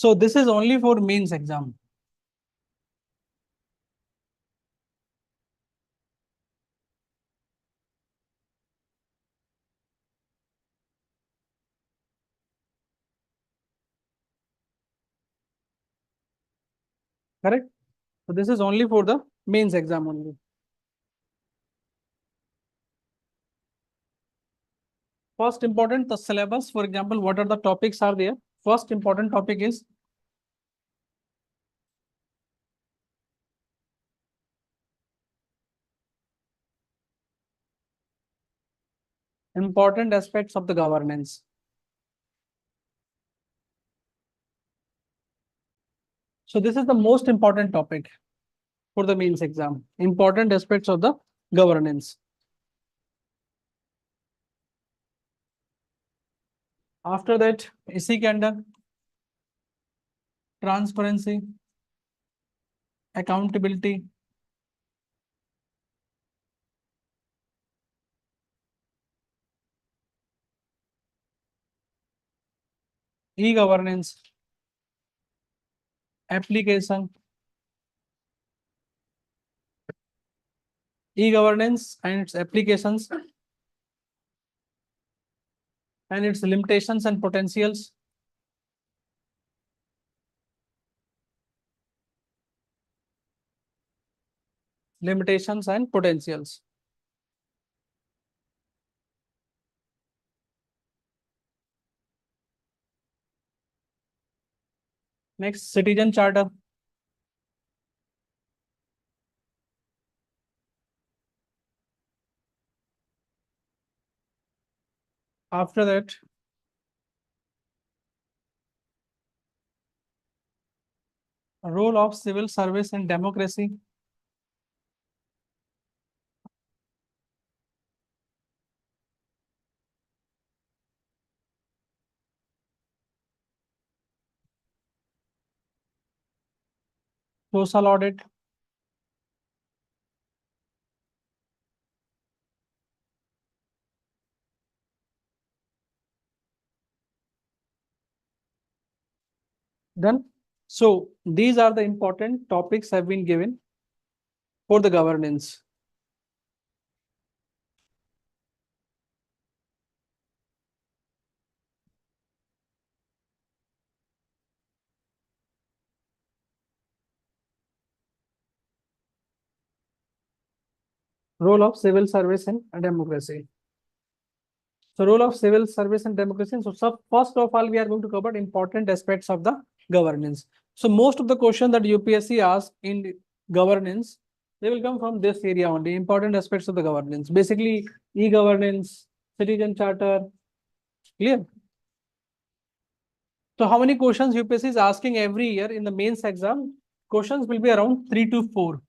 So this is only for mains exam. Correct? So this is only for the mains exam only. First important, the syllabus. For example, what are the topics are there? First important topic is important aspects of the governance. So this is the most important topic for the mains exam. Important aspects of the governance. After that, इसी के अंदर transparency, accountability, e-governance, application, e-governance and its applications and its limitations and potentials. Limitations and potentials. Next, citizen charter. After that, role of civil service in democracy. Social audit. Done. So these are the important topics have been given for the governance. Role of civil service in democracy. So role of civil service and democracy. So first of all, we are going to cover important aspects of the governance. So most of the questions that UPSC asks in governance, they will come from this area only, important aspects of the governance. Basically, e-governance, citizen charter, clear? So how many questions UPSC is asking every year in the mains exam? Questions will be around 3 to 4.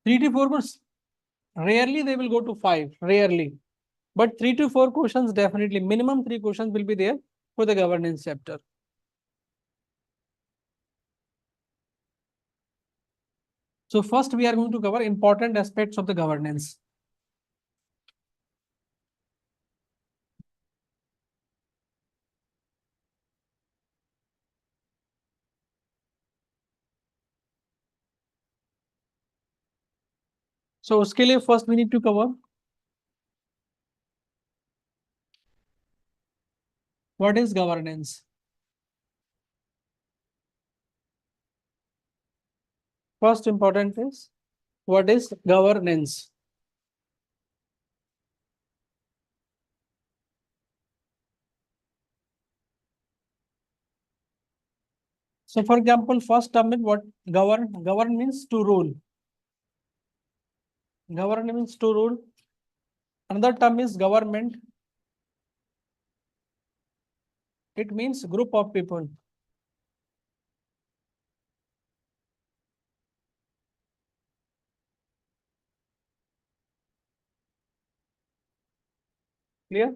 3 to 4, but rarely they will go to 5, rarely. But 3 to 4 questions definitely, minimum 3 questions will be there for the governance chapter. So first we are going to cover important aspects of the governance. So उसके लिए first we need to cover what is governance. First important is what is governance. So for example, first term is what govern. Govern means to rule. Govern means to rule. Another term is government. It means group of people. Clear?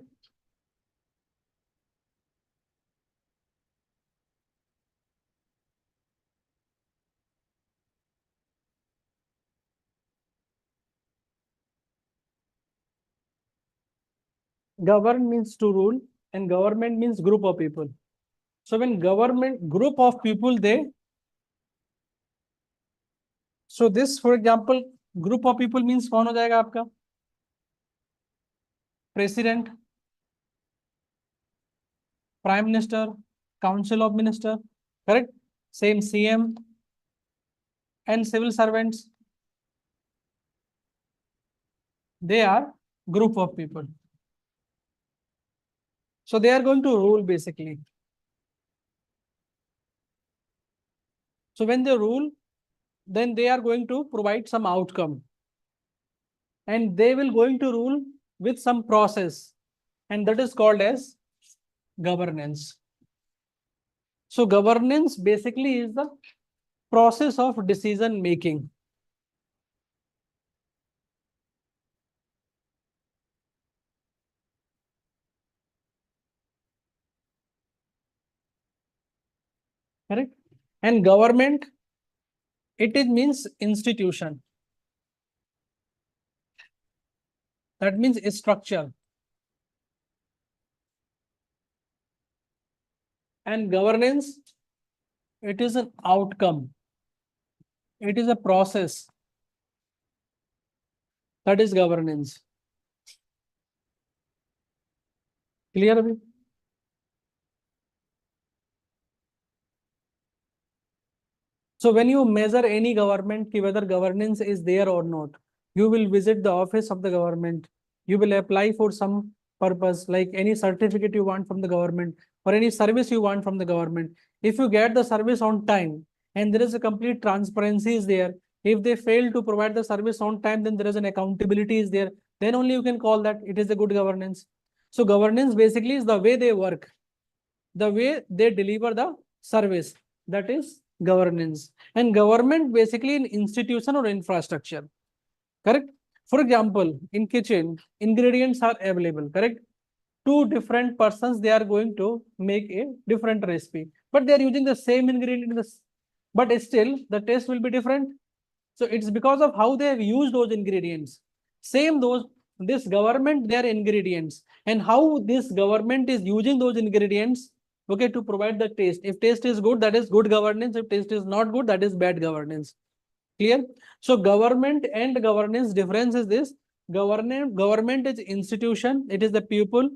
Govern means to rule and government means group of people. So when government group of people, so this for example group of people means कौन हो जाएगा आपका? President, Prime Minister, Council of Minister, correct? Same CM and civil servants. They are group of people. So they are going to rule basically. So when they rule, then they are going to provide some outcome. And they will going to rule with some process. And that is called as governance. So governance basically is the process of decision making. Correct? And government, it means institution. That means a structure. And governance, it is an outcome. It is a process. That is governance. Clear abhi? So when you measure any government, whether governance is there or not, you will visit the office of the government. You will apply for some purpose, like any certificate you want from the government or any service you want from the government. If you get the service on time and there is a complete transparency is there, if they fail to provide the service on time, then there is an accountability is there. Then only you can call that it is a good governance. So governance basically is the way they work, the way they deliver the service. That is governance. And government basically an institution or infrastructure. Correct? For example, in kitchen, ingredients are available. Correct? Two different persons, they are going to make a different recipe, but they are using the same ingredient, but still the taste will be different. So it's because of how they have used those ingredients. Same those, this government, their ingredients, and how this government is using those ingredients, okay, to provide the taste. If taste is good, that is good governance. If taste is not good, that is bad governance. Clear? So government and governance difference is this. Government is institution, it is the people,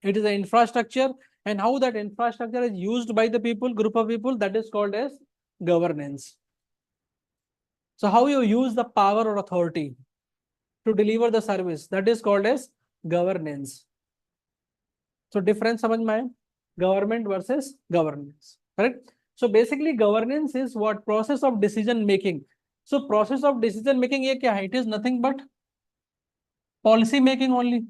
it is the infrastructure, and how that infrastructure is used by the people, group of people, that is called as governance. So how you use the power or authority to deliver the service, that is called as governance. So difference samajh mein aaya? Government versus governance, correct? So basically governance is what? Process of decision making. So process of decision making ye kya hai? It is nothing but policy making only,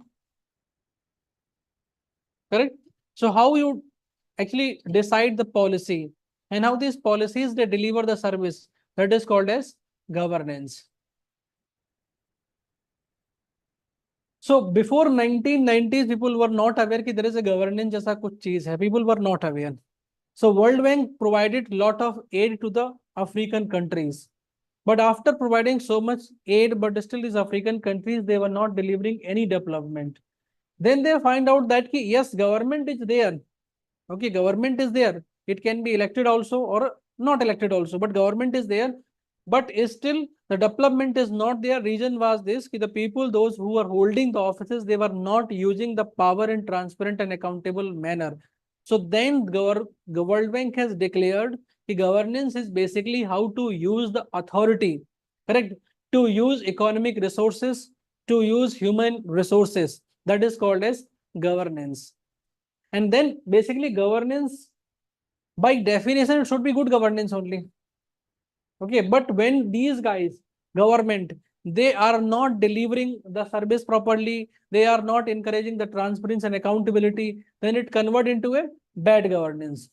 correct? So how you actually decide the policy and how these policies they deliver the service, that is called as governance. So before 1990s, people were not aware that there is a governance जैसा कुछ चीज है. People were not aware. So World Bank provided lot of aid to the African countries. But after providing so much aid, but still these African countries, they were not delivering any development. Then they find out that yes, government is there. Okay, government is there. It can be elected also or not elected also, but government is there. But still the development is not there. Reason was this, the people, those who are holding the offices, they were not using the power in transparent and accountable manner. So then World Bank has declared the governance is basically how to use the authority, correct? To use economic resources, to use human resources. That is called as governance. And then basically governance, by definition, it should be good governance only. Okay, but when these guys, government, they are not delivering the service properly, they are not encouraging the transparency and accountability, then it convert into a bad governance.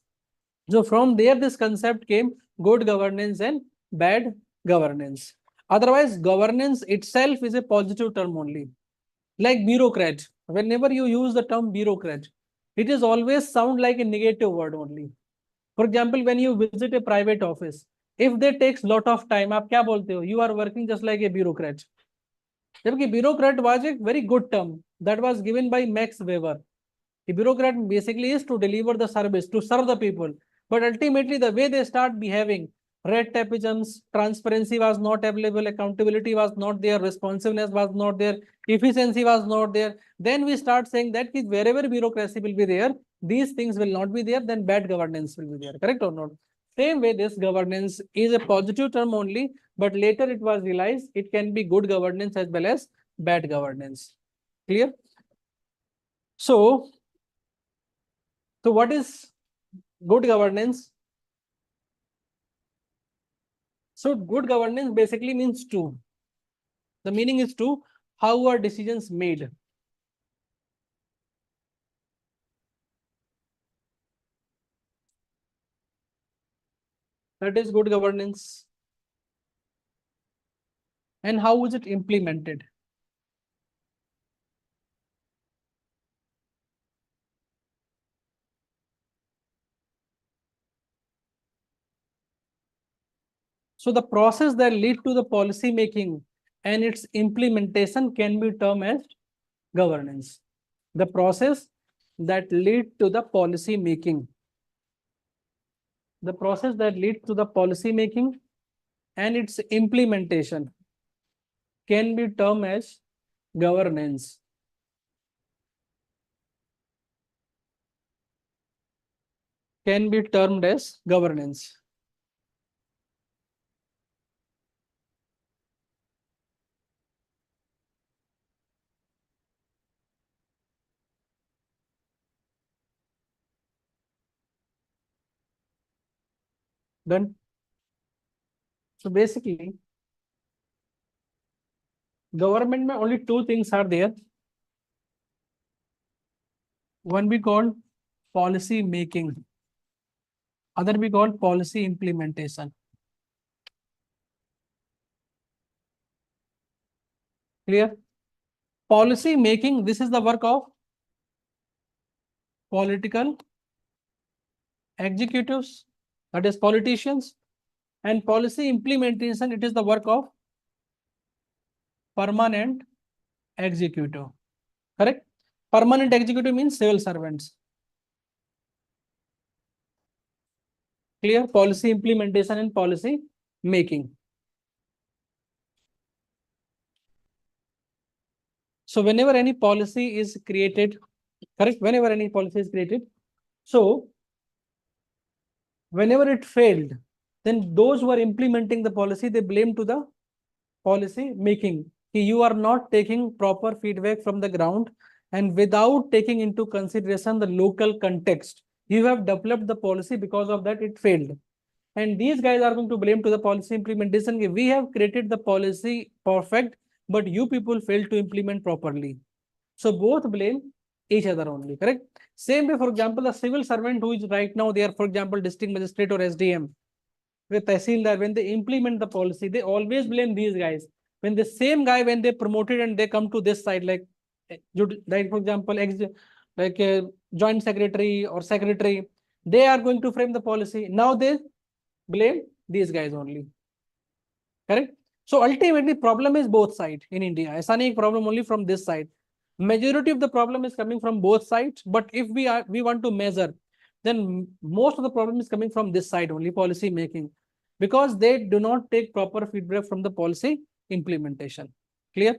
So from there, this concept came, good governance and bad governance. Otherwise, governance itself is a positive term only. Like bureaucrat, whenever you use the term bureaucrat, it is always sound like a negative word only. For example, when you visit a private office, if they takes lot of time, आप क्या बोलते हो? You are working just like a bureaucrat. जबकि bureaucrat was a very good term that was given by Max Weber. A bureaucrat basically is to deliver the service, to serve the people. But ultimately, the way they start behaving, red tapeisms, transparency was not available, accountability was not there, responsiveness was not there, efficiency was not there. Then we start saying that wherever bureaucracy will be there, these things will not be there, then bad governance will be there. Correct or not? Same way, this governance is a positive term only, but later it was realized it can be good governance as well as bad governance. Clear? So what is good governance? So good governance basically means two. The meaning is two. How are decisions made? That is good governance. And how is it implemented? So the process that lead to the policy making and its implementation can be termed as governance. The process that lead to the policy making. The process that lead to the policy making and its implementation can be termed as governance. Can be termed as governance. Done. So basically, government में only two things are there. One we call policy making, other we call policy implementation. Clear? Policy making, this is the work of political executives, that is politicians, and policy implementation, it is the work of permanent executive. Correct? Permanent executive means civil servants. Clear? Policy implementation and policy making. So whenever any policy is created, correct? Whenever any policy is created, so whenever it failed, then those who are implementing the policy, they blame to the policy making. You are not taking proper feedback from the ground, and without taking into consideration the local context, you have developed the policy, because of that it failed. And these guys are going to blame to the policy implementation. We have created the policy perfect, but you people failed to implement properly. So both blame each other only, correct? Same way, for example, a civil servant who is right now there, for example, district magistrate or SDM, with Tehsildar, when they implement the policy, they always blame these guys. When the same guy, when they promoted and they come to this side, like for example, joint secretary or secretary, they are going to frame the policy. Now they blame these guys only. Correct? So ultimately, problem is both sides in India. ऐसा नहीं problem only from this side. Majority of the problem is coming from both sides. But if we want to measure, then most of the problem is coming from this side only, policy making, because they do not take proper feedback from the policy implementation. Clear?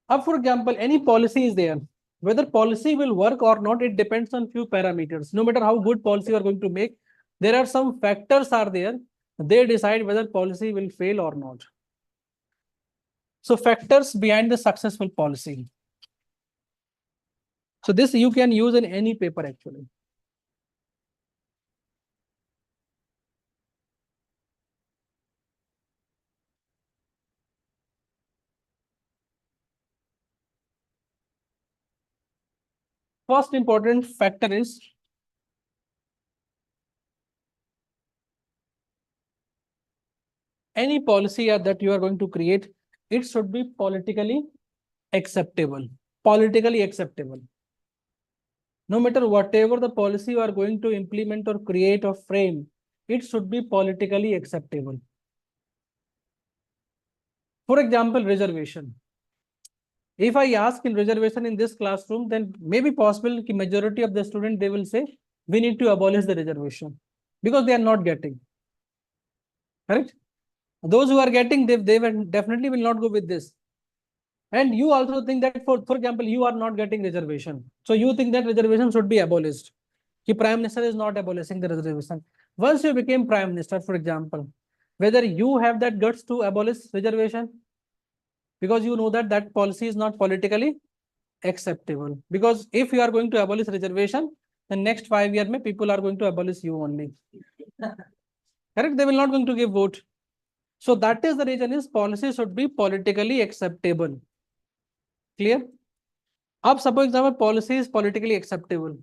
Up, for example, any policy is there. Whether policy will work or not, it depends on few parameters. No matter how good policy you are going to make, there are some factors are there. They decide whether policy will fail or not. So factors behind the successful policy. So this you can use in any paper actually. First important factor is any policy that you are going to create, it should be politically acceptable. Politically acceptable. No matter whatever the policy you are going to implement or create or frame, it should be politically acceptable. For example, reservation. If I ask in reservation in this classroom, then maybe possible ki majority of the student, they will say, we need to abolish the reservation because they are not getting. Correct? Those who are getting, they will definitely will not go with this. And you also think that, for example, you are not getting reservation. So you think that reservation should be abolished. The Prime Minister is not abolishing the reservation. Once you became Prime Minister, for example, whether you have that guts to abolish reservation, because you know that that policy is not politically acceptable. Because if you are going to abolish reservation, the next 5 years, people are going to abolish you only. Correct? They will not going to give vote. So that is the reason is policy should be politically acceptable. Clear? Up suppose example policy is politically acceptable.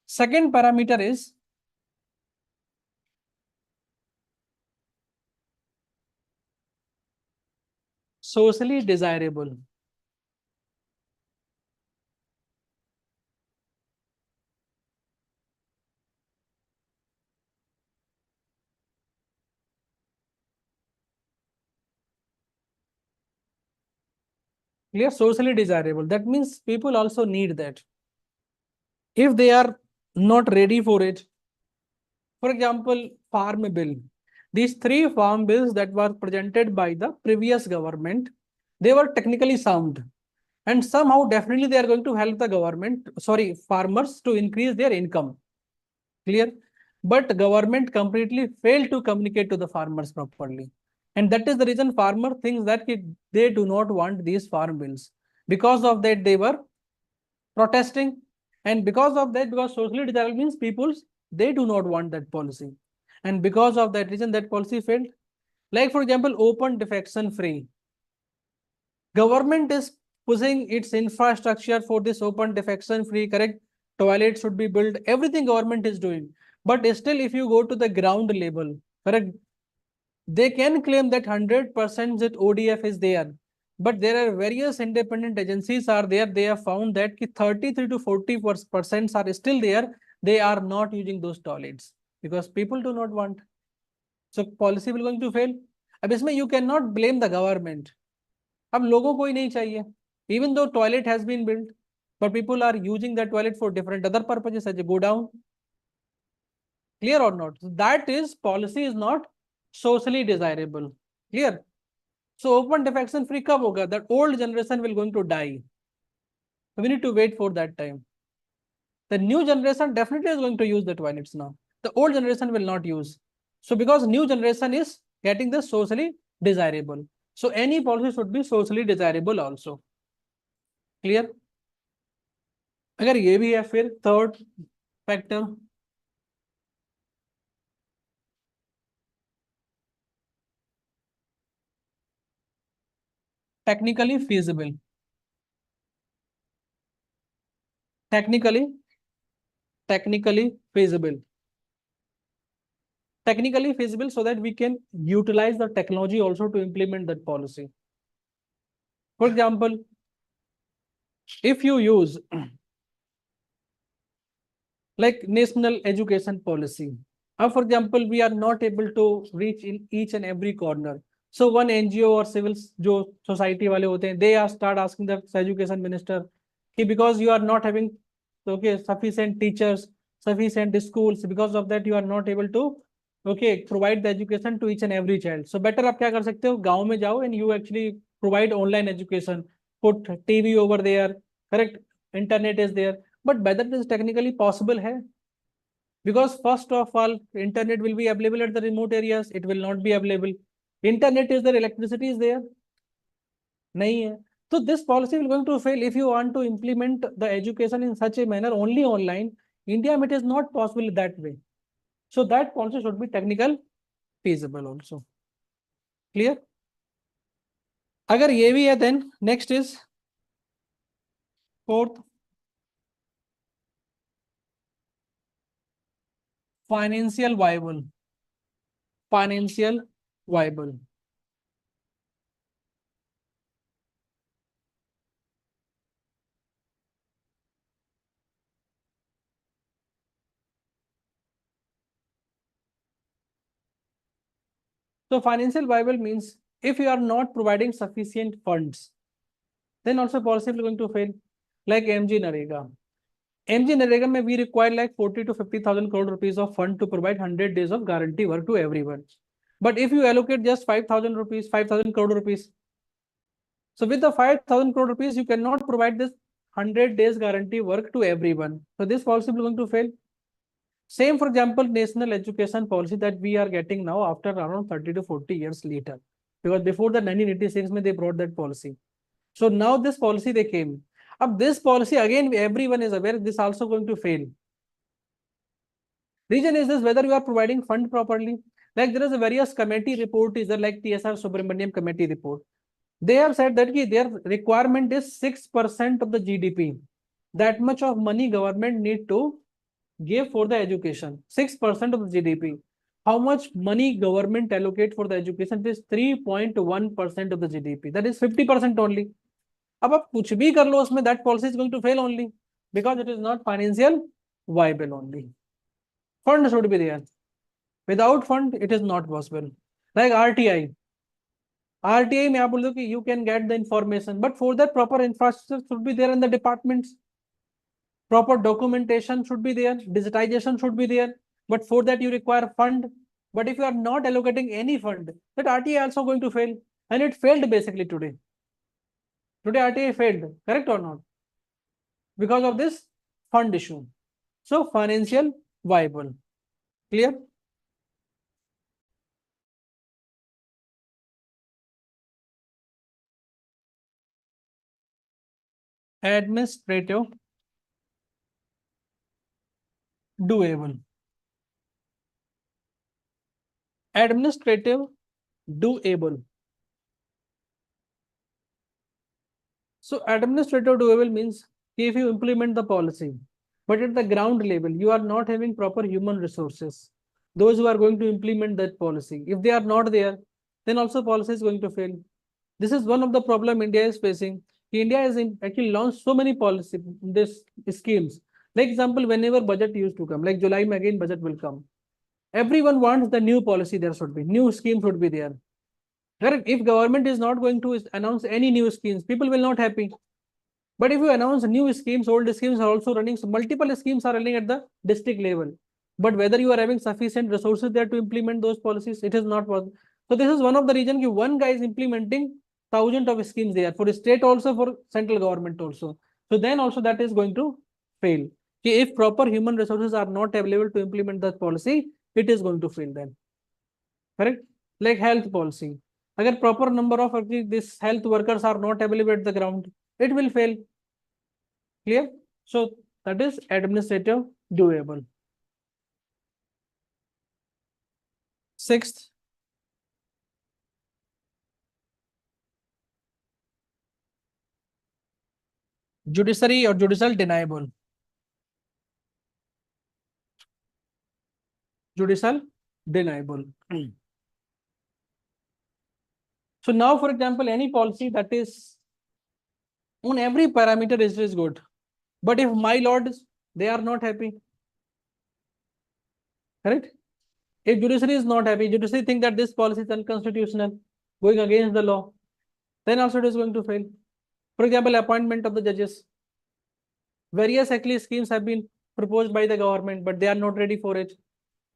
Second parameter is socially desirable. Clear? Socially desirable. That means people also need that. If they are not ready for it, for example, farm bill. These three farm bills that were presented by the previous government, they were technically sound. And somehow definitely they are going to help the government, sorry, farmers to increase their income. Clear? But government completely failed to communicate to the farmers properly. And that is the reason farmer thinks that they do not want these farm bills. Because of that, they were protesting. And because of that, because socially desirable means people, they do not want that policy. And because of that reason, that policy failed. Like, for example, open defecation free. Government is pushing its infrastructure for this open defecation free, correct? Toilets should be built. Everything government is doing. But still, if you go to the ground level, correct? They can claim that 100% that ODF is there. But there are various independent agencies are there. They have found that 33 to 40% are still there. They are not using those toilets because people do not want. So policy will going to fail. अब इसमें you cannot blame the government. अब लोगों को ही नहीं चाहिए. Even though toilet has been built, but people are using that toilet for different other purposes such as go down. Clear or not? So that is policy is not socially desirable. Clear? So open defecation free kab hoga? That old generation will going to die. So we need to wait for that time. The new generation definitely is going to use the toilets now. The old generation will not use. So because new generation is getting the socially desirable. So any policy should be socially desirable also. Clear? अगर ये भी है फिर third factor technically feasible. Technically feasible. Technically feasible so that we can utilize the technology also to implement that policy. For example, if you use like national education policy, for example, we are not able to reach in each and every corner. So one NGO or civil जो society वाले होते हैं, they are start asking the education minister कि because you are not having okay sufficient teachers, sufficient schools, because of that you are not able to okay provide the education to each and every child. So better आप क्या कर सकते हो, गांव में जाओ and you actually provide online education, put TV over there, correct? Internet is there, but whether it is technically possible है, because first of all internet will be available at the remote areas, it will not be available. Internet is there, electricity is there, nahi hai. So this policy will going to fail if you want to implement the education in such a manner only online. India it is not possible that way. So that policy should be technical feasible also. Clear? अगर ये भी है then next is fourth financial viable. Financial viable. So financial viable means if you are not providing sufficient funds, then also policy will going to fail. Like MG Narega. MG Narega mein we require like 40 to 50,000 crore rupees of fund to provide 100 days of guarantee work to everyone. But if you allocate just 5,000 rupees, 5,000 crore rupees, so with the 5,000 crore rupees, you cannot provide this 100 days guarantee work to everyone. So this policy will going to fail. Same, for example, national education policy that we are getting now after around 30 to 40 years later. Because before the 1986, they brought that policy. So now this policy they came. अब this policy again everyone is aware this also going to fail. Reason is this whether you are providing fund properly. Like there is a various committee report is there like TSR Subramaniam committee report. They have said that their requirement is 6% of the GDP. That much of money government need to give for the education. 6% of the GDP. How much money government allocate for the education? It is 3.1% of the GDP. That is 50% only. अब आप कुछ भी कर लो उसमें that policy is going to fail only because it is not financial viable only. Fund should be there. Without fund, it is not possible. Like RTI. RTI में आप बोल दो कि you can get the information, but for that proper infrastructure should be there in the departments. Proper documentation should be there. Digitization should be there. But for that you require fund. But if you are not allocating any fund, that RTI also going to fail. And it failed basically today. Today RTI failed, correct or not? Because of this fund issue. So financial viable. Clear? Administrative doable. Administrative doable. So administrative doable means if you implement the policy, but at the ground level, you are not having proper human resources. Those who are going to implement that policy, if they are not there, then also policy is going to fail. This is one of the problem India is facing. India has actually launched so many policy schemes. Like example, whenever budget used to come, like July again budget will come. Everyone wants the new policy there should be, new scheme should be there. Correct? If government is not going to announce any new schemes, people will not happy. But if you announce new schemes, old schemes are also running. So multiple schemes are running at the district level. But whether you are having sufficient resources there to implement those policies, it is not possible. So this is one of the reasons one guy is implementing thousands of schemes there for the state also, for central government also. So then also that is going to fail. If proper human resources are not available to implement that policy, it is going to fail then. Correct? Like health policy. Agar proper number of these health workers are not available at the ground, it will fail. Clear? So that is administrative doable. Sixth, judiciary or judicial deniable. Judicial deniable. So now, for example, any policy that is on every parameter is good. But if my lords, they are not happy. Correct? If judiciary is not happy, judiciary think that this policy is unconstitutional, going against the law, then also it is going to fail. For example, appointment of the judges. Various actually schemes have been proposed by the government, but they are not ready for it.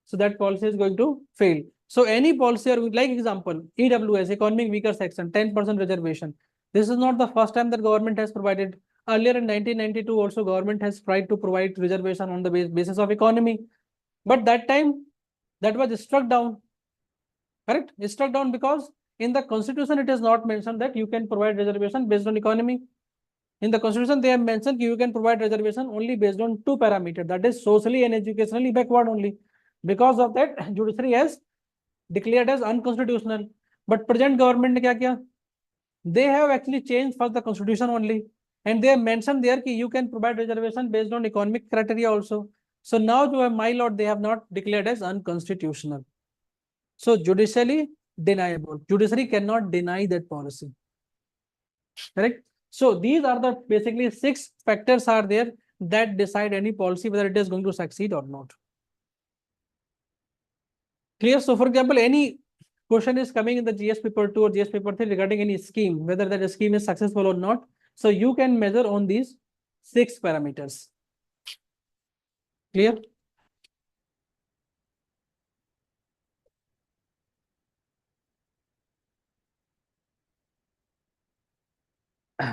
So that policy is going to fail. So any policy, or like example, EWS, economic weaker section, 10% reservation. This is not the first time that government has provided. Earlier in 1992, also government has tried to provide reservation on the basis of economy. But that time, that was struck down. Correct? It's struck down because in the constitution, it is not mentioned that you can provide reservation based on economy. In the constitution, they have mentioned you can provide reservation only based on two parameters, that is socially and educationally backward only. Because of that, judiciary has declared as unconstitutional. But present government ne kya kiya? They have actually changed first the constitution only, and they have mentioned there that you can provide reservation based on economic criteria also. So now to my lord, they have not declared as unconstitutional. So judicially deniable. Judiciary cannot deny that policy. Correct? So these are the basically 6 factors are there that decide any policy whether it is going to succeed or not. Clear? So for example, any question is coming in the GS paper 2 or GS paper 3 regarding any scheme, whether that scheme is successful or not. So you can measure on these 6 parameters. Clear?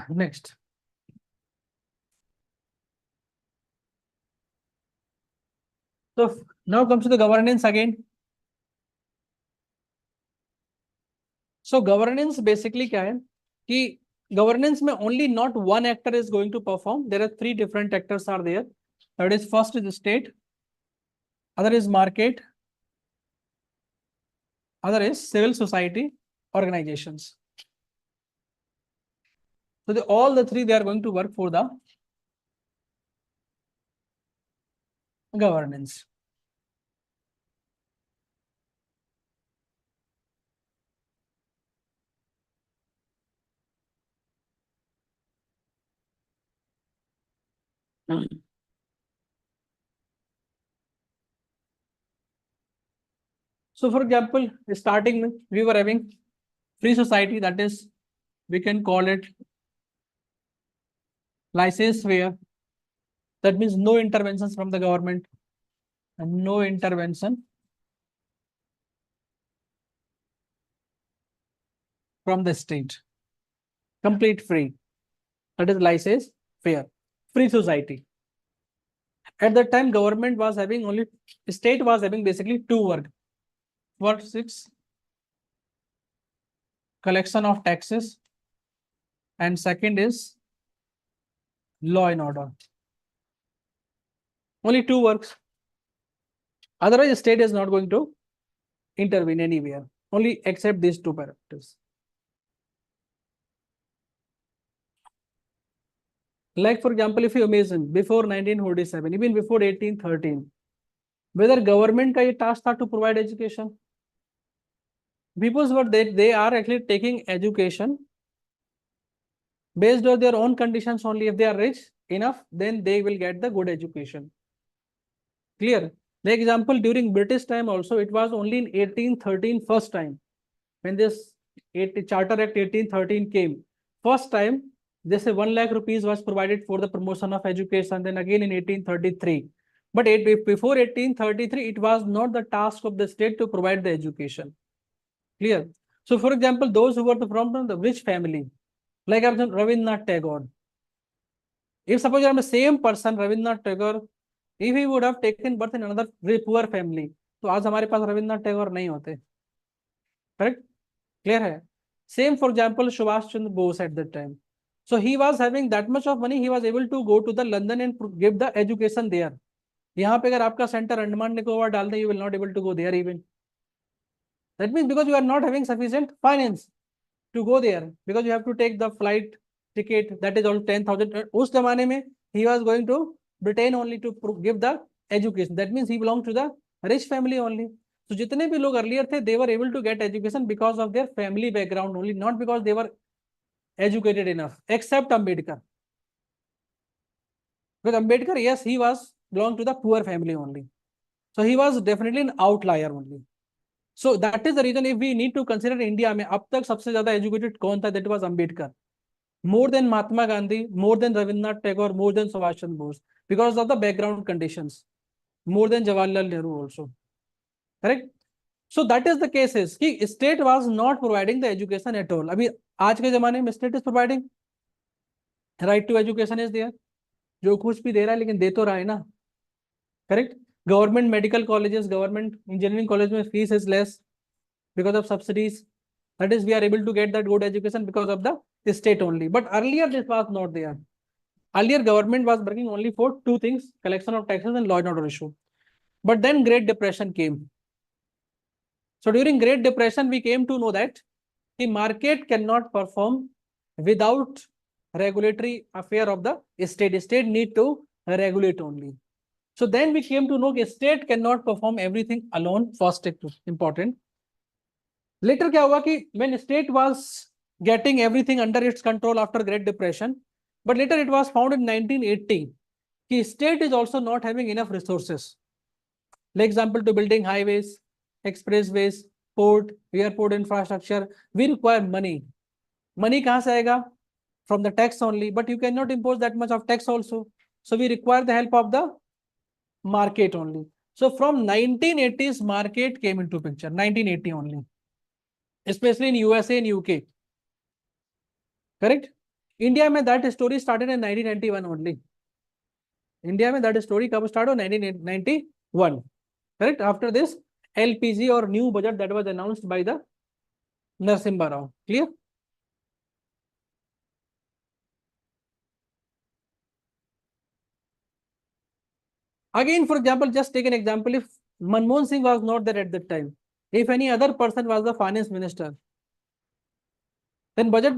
Next. So now comes to the governance again. So governance basically क्या है कि governance में only not one actor is going to perform. There are 3 different actors are there. That is, first is the state, other is market, other is civil society organizations. So all the 3 they are going to work for the governance. So for example, starting we were having free society, that is, we can call it license where, that means no interventions from the government and no intervention from the state. Complete free. That is license fair. Free society. At that time, government was having only, state was having basically 2 work. What 6? Collection of taxes, and second is law and order. Only 2 works. Otherwise, the state is not going to intervene anywhere, only except these 2 parameters. Like for example, if you imagine before 1947, even before 1813, whether government का ये task था to provide education, because what they are actually taking education based on their own conditions only. If they are rich enough, then they will get the good education. Clear? Like example, during British time also, it was only in 1813 first time when this Charter Act 1813 came. First time, they say 1 lakh rupees was provided for the promotion of education. Then again in 1833. But before 1833, it was not the task of the state to provide the education. Clear? So for example, those who were from the rich family, like Rabindranath Tagore. If suppose you are the same person, Rabindranath Tagore, if he would have taken birth in another very poor family, तो आज हमारे पास रविन्द्रनाथ टैगोर नहीं होते. Correct? Clear है? Same for example, Subhash Chandra Bose at that time. So he was having that much of money, he was able to go to the London and give the education there. यहाँ पे अगर आपका centre Andaman Nicobar डाल दें, you will not able to go there even. That means because you are not having sufficient finance to go there, because you have to take the flight ticket, that is all 10,000. उस जमाने में he was going to Britain only to give the education. That means he belonged to the rich family only. So जितने भी लोग earlier थे, they were able to get education because of their family background only, not because they were educated enough, except Ambedkar. Because Ambedkar, yes, he was belonged to the poor family only. So he was definitely an outlier only. So that is the reason if we need to consider India में अब तक सबसे ज्यादा educated कौन था, that was Ambedkar. More than Mahatma Gandhi, more than Rabindranath Tagore, more than Subhash Chandra Bose, because of the background conditions, more than Jawaharlal Nehru also. Correct? So that is the case is कि state was not providing the education at all. अभी आज के जमाने में state is providing, right to education is there, जो कुछ भी दे रहा है लेकिन दे तो रहा है ना. Correct? Government medical colleges, government engineering college में fees is less because of subsidies. That is, we are able to get that good education because of the state only. But earlier this was not there. Earlier government was working only for 2 things: collection of taxes and law and order issue. But then Great Depression came. So during Great Depression, we came to know that the market cannot perform without regulatory affair of the state. State need to regulate only. So then we came to know that state cannot perform everything alone. First important. Later क्या हुआ कि when state was getting everything under its control after Great Depression, but later it was found in 1980 कि state is also not having enough resources. Like example, to building highways, expressways, port, airport infrastructure, we require money. Money कहाँ से आएगा? from the tax only, but you cannot impose that much of tax also. So we require the help of the market only. So from 1980s, market came into picture, 1980 only, especially in USA and UK. Correct? India में that story started in 1991 only. India में that story कब start हो 1991. Correct? After this LPG or new budget that was announced by the Narasimha Rao. Clear? Again, for example, just take an example. If Manmohan Singh was not there at that time, if any other person was the finance minister, then budget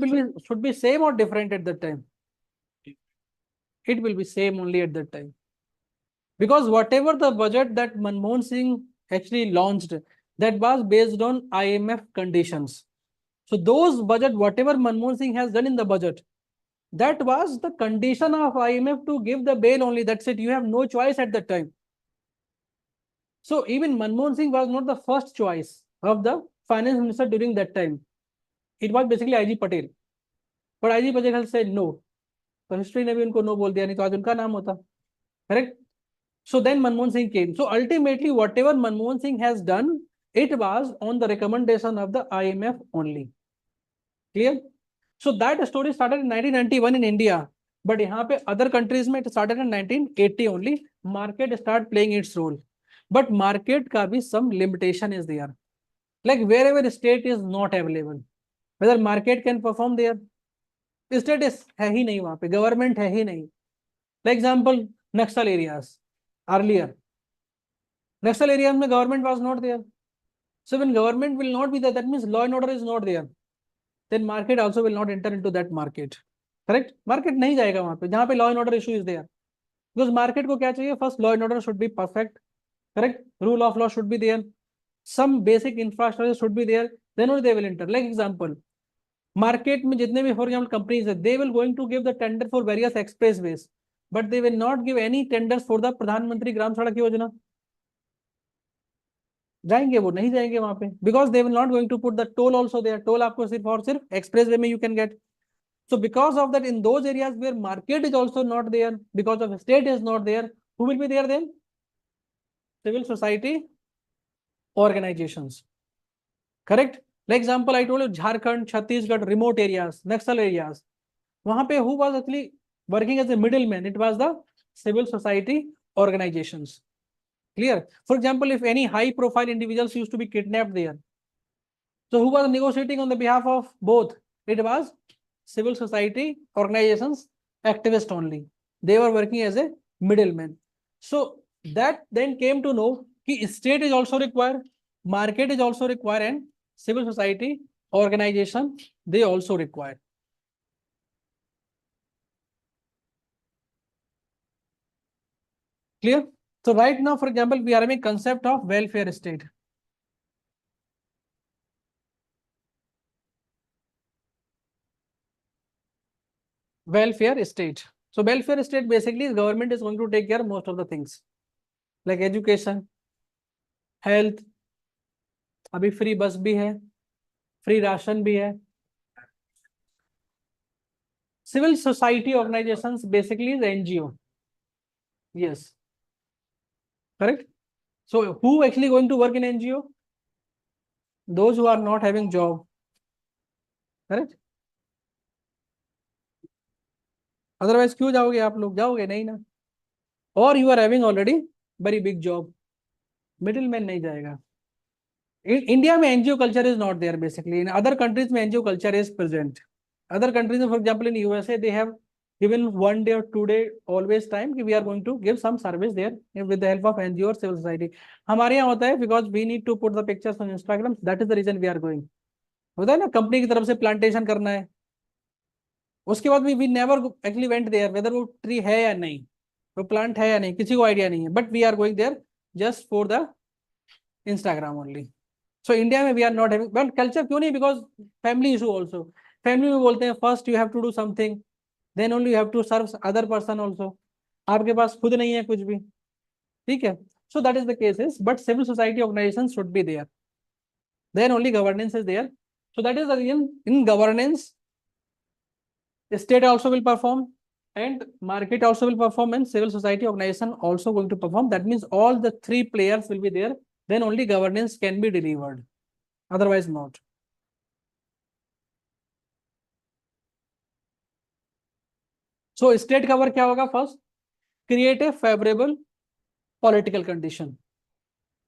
should be same or different at that time. It will be same only at that time. Because whatever the budget that Manmohan Singh actually launched, that was based on IMF conditions. So those budget, whatever Manmohan Singh has done in the budget, that was the condition of IMF to give the bail only. That's it. You have no choice at that time. So even Manmohan Singh was not the first choice of the finance minister during that time. It was basically IG Patel. But IG Patel said no. So history ने भी उनको no बोल दिया, नहीं तो आज उनका नाम होता. Correct? So then Manmohan Singh came. So ultimately, whatever Manmohan Singh has done, it was on the recommendation of the IMF only. Clear? So that story started in 1991 in India. But यहाँ पे other countries में it started in 1980 only. Market start playing its role. But market का भी some limitation is there. Like wherever state is not available, whether market can perform there, state is है ही नहीं वहाँ पे, government है ही नहीं. For example, Naxal areas earlier. Naxal areas में government was not there. So when government will not be there, that means law and order is not there. Then market also will not enter into that market. Correct? Market नहीं जाएगा वहाँ पे, जहाँ पे law and order issue is there. Because market को क्या चाहिए? First, law and order should be perfect. Correct? Rule of law should be there. Some basic infrastructure should be there. Then only they will enter. Like example, market में जितने भी for example companies है, they will going to give the tender for various expressways, but they will not give any tenders for the प्रधानमंत्री ग्राम सड़क योजना. जाएंगे वो नहीं जाएंगे वहां पे, because they will not going to put the toll also there. Toll आपको सिर्फ और सिर्फ expressway में you can get. So because of that, in those areas where market is also not there, because of state is not there, who will be there then? Civil society organizations. Correct? Like example, I told you Jharkhand, Chhattisgarh, remote areas, Naxal areas. वहां पे who was actually working as a middleman? It was the civil society organizations. Clear? For example, if any high profile individuals used to be kidnapped there, so who was negotiating on the behalf of both? It was civil society organizations, activists only. They were working as a middleman. So that then came to know that state is also required, market is also required, and civil society organization they also require. Clear? So right now, for example, we are having concept of welfare state. Welfare state. So welfare state basically government is going to take care of most of the things like education, health. अभी free bus भी है, free ration भी है. Civil society organizations basically is NGO. Yes. Correct? So who actually going to work in NGO? Those who are not having job. Correct? Otherwise क्यों जाओगे आप लोग? जाओगे नहीं ना. Or you are having already very big job. Middleman नहीं जाएगा. In India में NGO culture is not there basically. In other countries में NGO culture is present. Other countries, for example in USA, they have given 1 day or 2 day always time कि we are going to give some service there with the help of NGO or civil society. हमारे यहाँ होता है because we need to put the pictures on Instagram. That is the reason we are going. होता है ना company की तरफ से प्लांटेशन करना है, उसके बाद we never actually went there whether वो ट्री है या नहीं, वो प्लांट है या नहीं, किसी को आइडिया नहीं है, but we are going there just for the Instagram only. So India में we are not having, but culture क्यों नहीं? Because family issue also. Family में बोलते हैं first you have to do something, then only you have to serve other person also. आपके पास खुद नहीं है कुछ भी, ठीक है? So that is the cases, but civil society organizations should be there. Then only governance is there. So that is the reason in governance State also will perform, and market also will perform, and civil society organization also going to perform. That means all the three players will be there. Then only governance can be delivered. Otherwise not. So state cover क्या होगा? First, create a favorable political condition.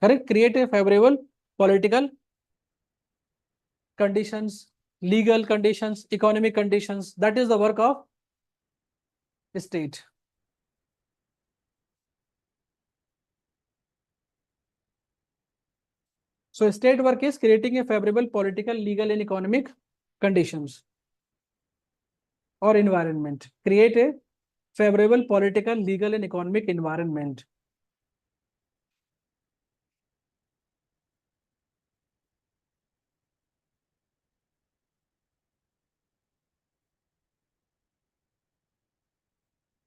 Correct? Create a favorable political conditions, legal conditions, economic conditions. That is the work of state. So state work is creating a favorable political, legal, and economic conditions or environment. Create a favorable political, legal, and economic environment.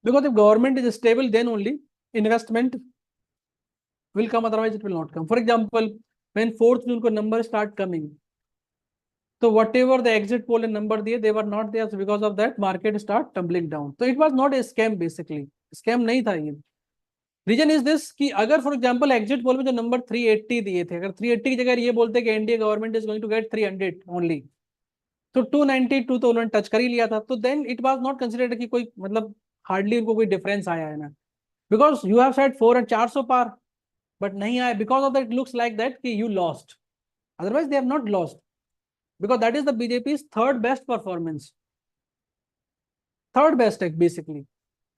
Because if government is stable, then only investment will come, otherwise it will not come. For example, when 4th June ko number start coming, so whatever the exit poll and number diye, they were not there. So because of that, market start tumbling down. So it was not a scam basically. Scam नहीं था ये. Reason is this कि अगर for example exit poll में जो number 380 दिए थे, अगर 380 की जगह ये बोलते कि NDA government is going to get 300 only, तो 292 तो उन्होंने टच कर ही लिया था. तो then it was not considered कि कोई मतलब हार्डली उनको कोई डिफरेंस आया है ना, बिकॉज यू हैव सेड 400 पार, बट नहीं आया. Because of that looks like that कि you lost. Otherwise they have not lost, because that is the BJP's third best performance. Third best है basically.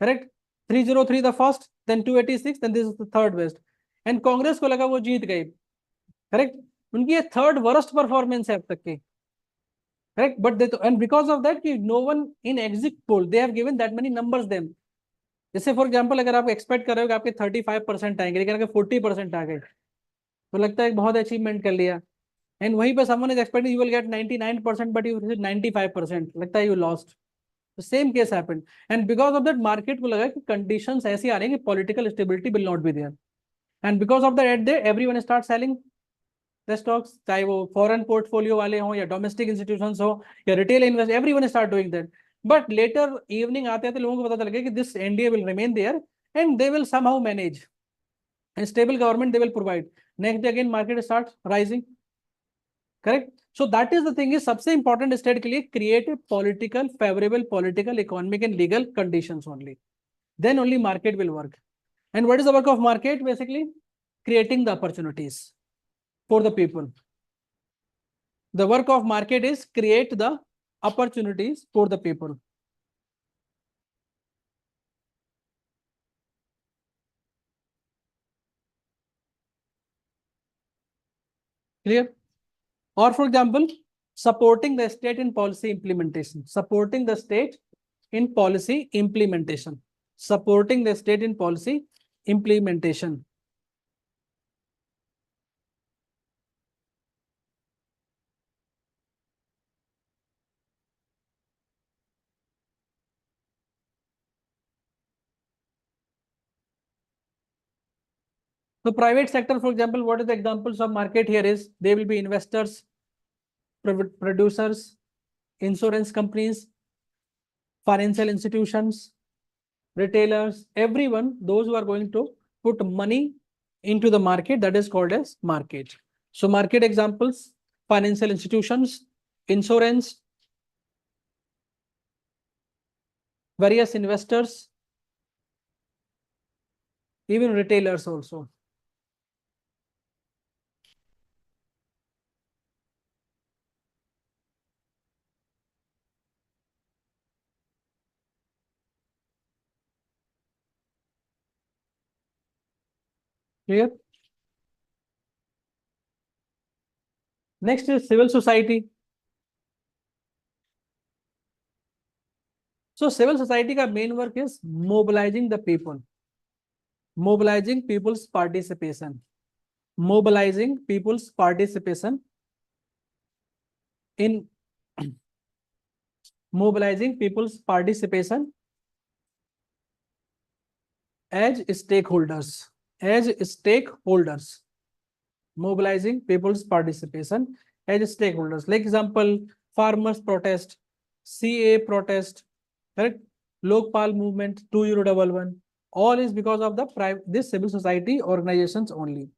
Correct. 303 the first, then 286, then this is the third best. And Congress को लगा वो जीत गई. Correct. उनकी ये third worst performance है अब तक की. Correct. But they, and because of that कि no one in exit poll they have given that many numbers them. जैसे फॉर एग्जांपल अगर आप एक्सपेक्ट कर रहे हो कि आपके 35% आएंगे, लेकिन अगर 40% आ गए तो लगता है बहुत अचीवमेंट कर लिया. एंड वहीं पे someone is expecting you will get 99%, but you 95%, लगता है you lost. Same case happened. And because of that market को लगा कि कंडीशंस ऐसी आ रही है कि political stability will not be there. And because of that at they everyone start selling the stocks, चाहे वो फॉरेन पोर्टफोलियो वाले हो या डोमेस्टिक इंस्टीट्यूशंस हो या retail invest, everyone start doing that. But later evening आते आते लोगों को पता चल गया कि this NDA will remain there and they will somehow manage and stable government they will provide. Next day again market start rising. Correct. So that is the thing is सबसे important state के लिए create political favourable political economic and legal conditions only, then only market will work. And what is the work of market? Basically creating the opportunities for the people. The work of market is create the opportunities for the people. Clear? Or for example, supporting the state in policy implementation. Supporting the state in policy implementation. Supporting the state in policy implementation. So private sector, for example, what is the examples of market here is they will be investors, producers, insurance companies, financial institutions, retailers, everyone, those who are going to put money into the market, that is called as market. So market examples, financial institutions, insurance, various investors, even retailers also. Clear? Next is civil society. So civil society का main work is mobilizing the people, mobilizing people's participation, mobilizing people's participation in mobilizing people's participation as stakeholders, as stakeholders, mobilizing people's participation as stakeholders. Like example, farmers protest, CA protest, correct? Lokpal movement, 2011, all is because of the this civil society organizations only.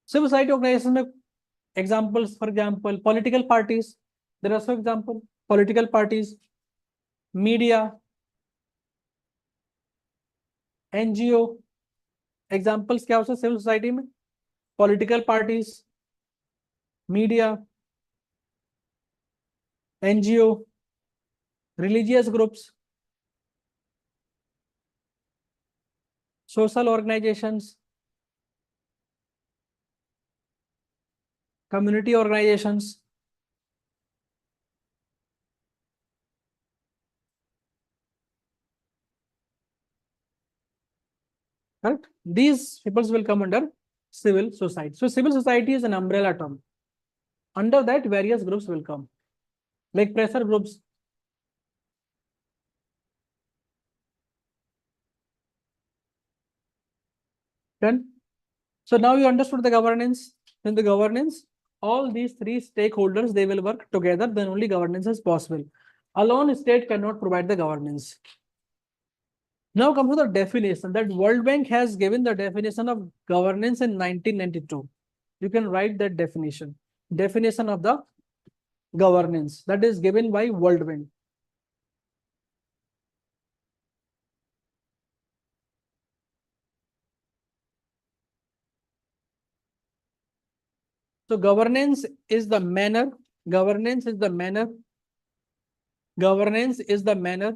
Civil society organizations examples, for example, political parties. There are some example, political parties, media, NGO. Examples क्या हो सकते civil society में? Political parties, media, NGO, religious groups, social organizations, community organizations. Correct? These peoples will come under civil society. So civil society is an umbrella term. Under that, various groups will come, like pressure groups. Done. So now you understood the governance. In the governance, all these three stakeholders, they will work together. Then only governance is possible. Alone, state cannot provide the governance. Now come to the definition. That World Bank has given the definition of governance in 1992. You can write that definition. Definition of the governance that is given by World Bank. So governance is the manner. Governance is the manner. Governance is the manner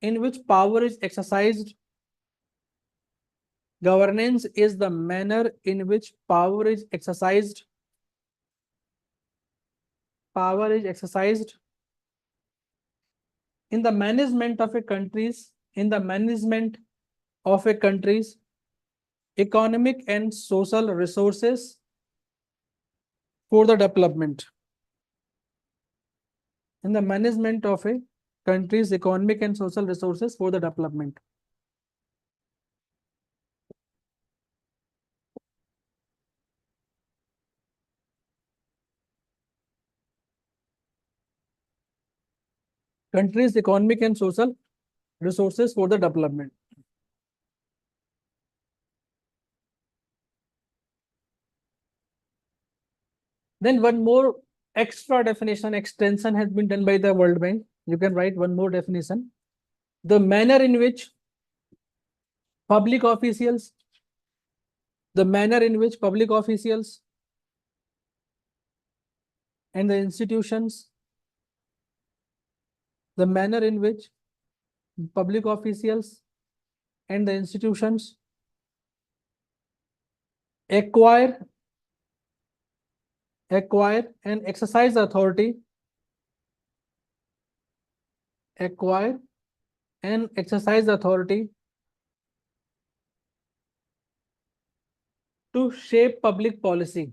in which power is exercised. Governance is the manner in which power is exercised. Power is exercised in the management of a country's, in the management of a country's economic and social resources for the development. In the management of a country's economic and social resources for the development. Country's economic and social resources for the development. Then one more extra definition, extension has been done by the World Bank. You can write one more definition. The manner in which public officials, the manner in which public officials and the institutions, the manner in which public officials and the institutions acquire and exercise authority, acquire and exercise authority to shape public policy,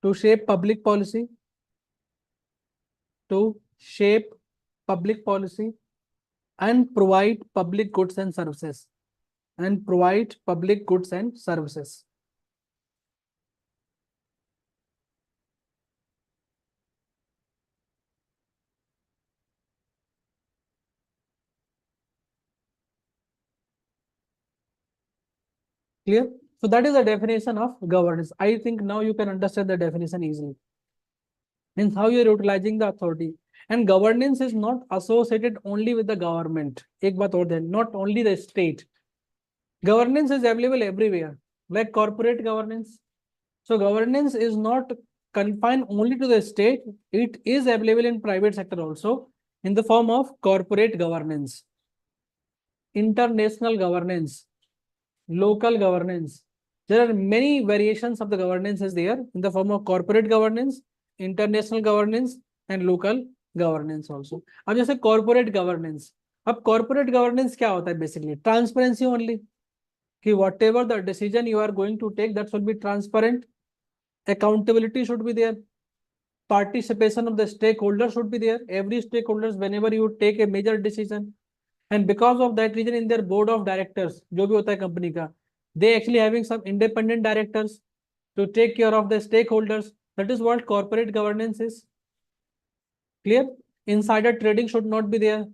to shape public policy, to shape public policy and provide public goods and services, and provide public goods and services. Clear? So that is the definition of governance. I think now you can understand the definition easily. Means how you are utilizing the authority. And governance is not associated only with the government. एक बात और ध्यान, not only the state. Governance is available everywhere, like corporate governance. So governance is not confined only to the state. It is available in private sector also in the form of corporate governance, international governance, local governance. There are many variations of the governance is there in the form of corporate governance, international governance and local governance also. अब जैसे corporate governance, अब corporate governance क्या होता है basically? Transparency only. कि whatever the decision you are going to take, that should be transparent. Accountability should be there. Participation of the stakeholders should be there. Every stakeholders, whenever you take a major decision, and because of that reason, in their board of directors, जो भी होता है company का, they actually having some independent directors to take care of the stakeholders. That is what corporate governance is. Clear? Insider trading should not be there.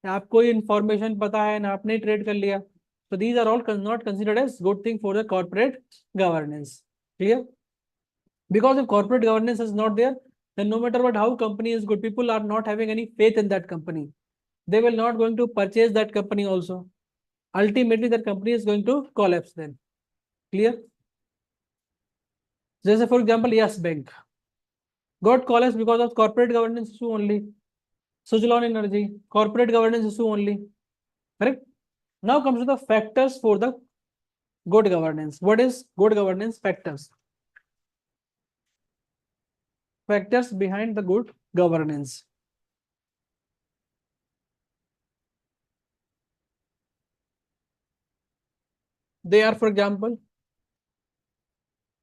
आपको information पता है ना आपने trade कर लिया. So these are all not considered as good thing for the corporate governance. Clear? Because if corporate governance is not there, then no matter what, how company is good, people are not having any faith in that company. They will not going to purchase that company also. Ultimately, that company is going to collapse then. Clear? Just for example, Yes Bank got collapsed because of corporate governance issue only. Suzlon Energy, corporate governance issue only. Correct? Now comes to the factors for the good governance. What is good governance factors? Factors behind the good governance. They are, for example,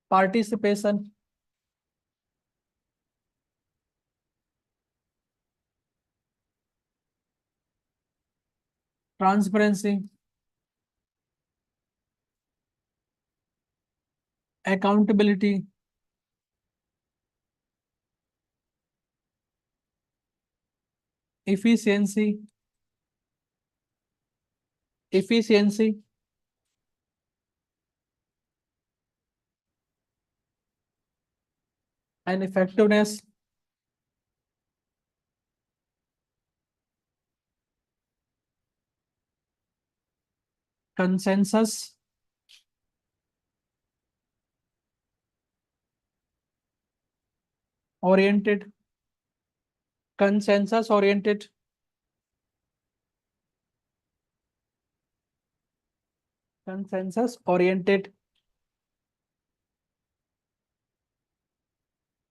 participation, transparency, accountability, efficiency, and effectiveness. Consensus, oriented, consensus oriented,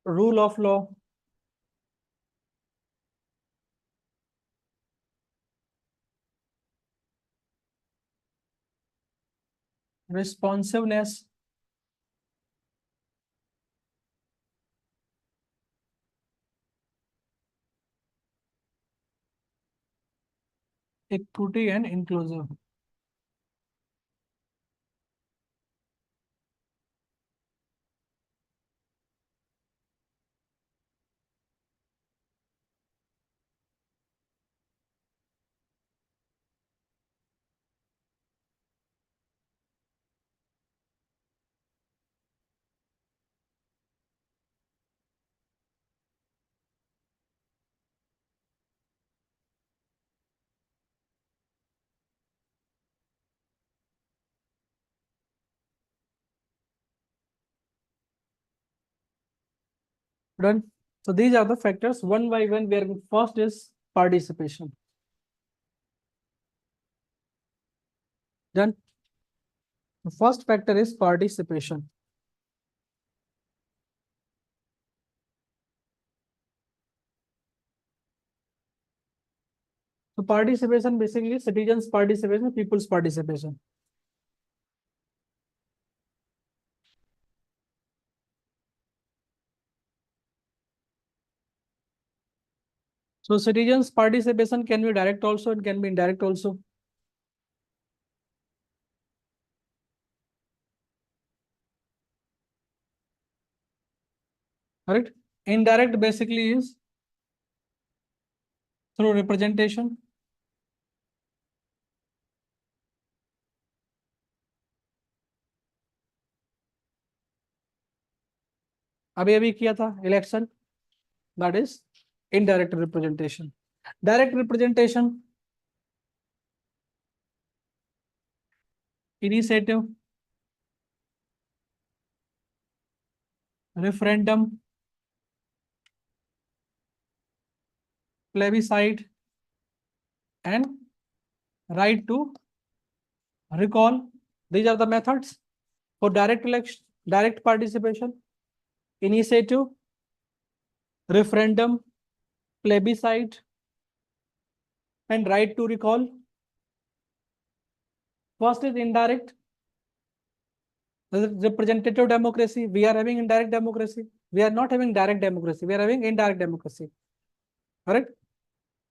rule of law, responsiveness, equity and inclusive. Done. So these are the factors one by one, where first is participation. Done. The first factor is participation. So participation basically is citizens' participation, people's participation. So citizens' participation can be direct also, it can be indirect also. Correct? Indirect basically is through representation, अभी अभी किया था election, that is indirect representation. Direct representation, initiative, referendum, plebiscite, and right to recall. These are the methods for direct election, direct participation: initiative, referendum, plebiscite, and right to recall. First is indirect representative democracy. We are having indirect democracy. We are not having direct democracy. We are having indirect democracy. Correct?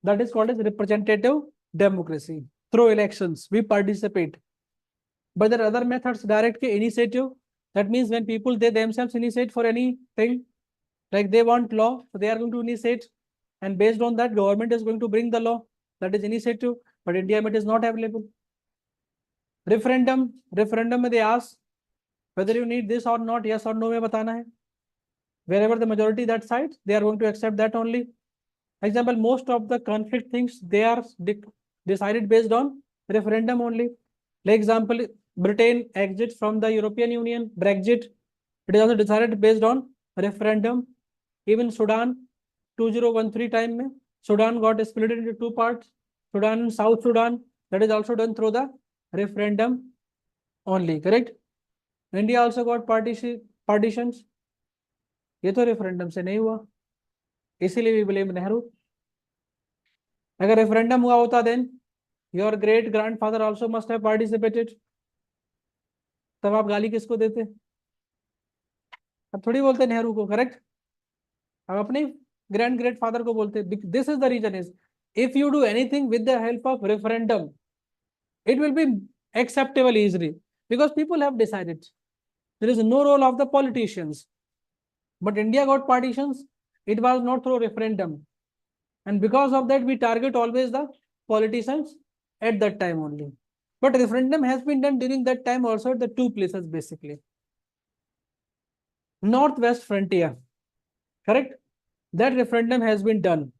That is called as representative democracy. Through elections, we participate. But there are other methods, direct initiative. That means when people, they themselves initiate for anything, like they want law, so they are going to initiate, and based on that, government is going to bring the law, that is initiative, but India में it is not available. Referendum में they ask whether you need this or not, yes or no में बताना है. Wherever the majority that side, they are going to accept that only. Example, most of the conflict things, they are decided based on referendum only. Like example, Britain exit from the European Union, Brexit, it is also decided based on referendum. Even Sudan, 2013 time mein, Sudan got split into two parts, Sudan and South Sudan, that is also done through the referendum only, correct? India also got partitions, ये तो referendum से नहीं हुआ, इसीलिए we blame Nehru. अगर referendum हुआ होता then your great grandfather also must have participated, तब आप गाली किसको देते? अब थोड़ी बोलते नेहरू को, करेक्ट? अब अपने ग्रैंड फादर को बोलते. This is the reason is if you do anything with the help of referendum, it will be acceptable easily because people have decided. There is no role of the politicians. But India got partitions, it was not through referendum. And because of that, we target always the politicians at that time only. But referendum has been done during that time also at the two places basically. Northwest frontier, correct? That referendum has been done.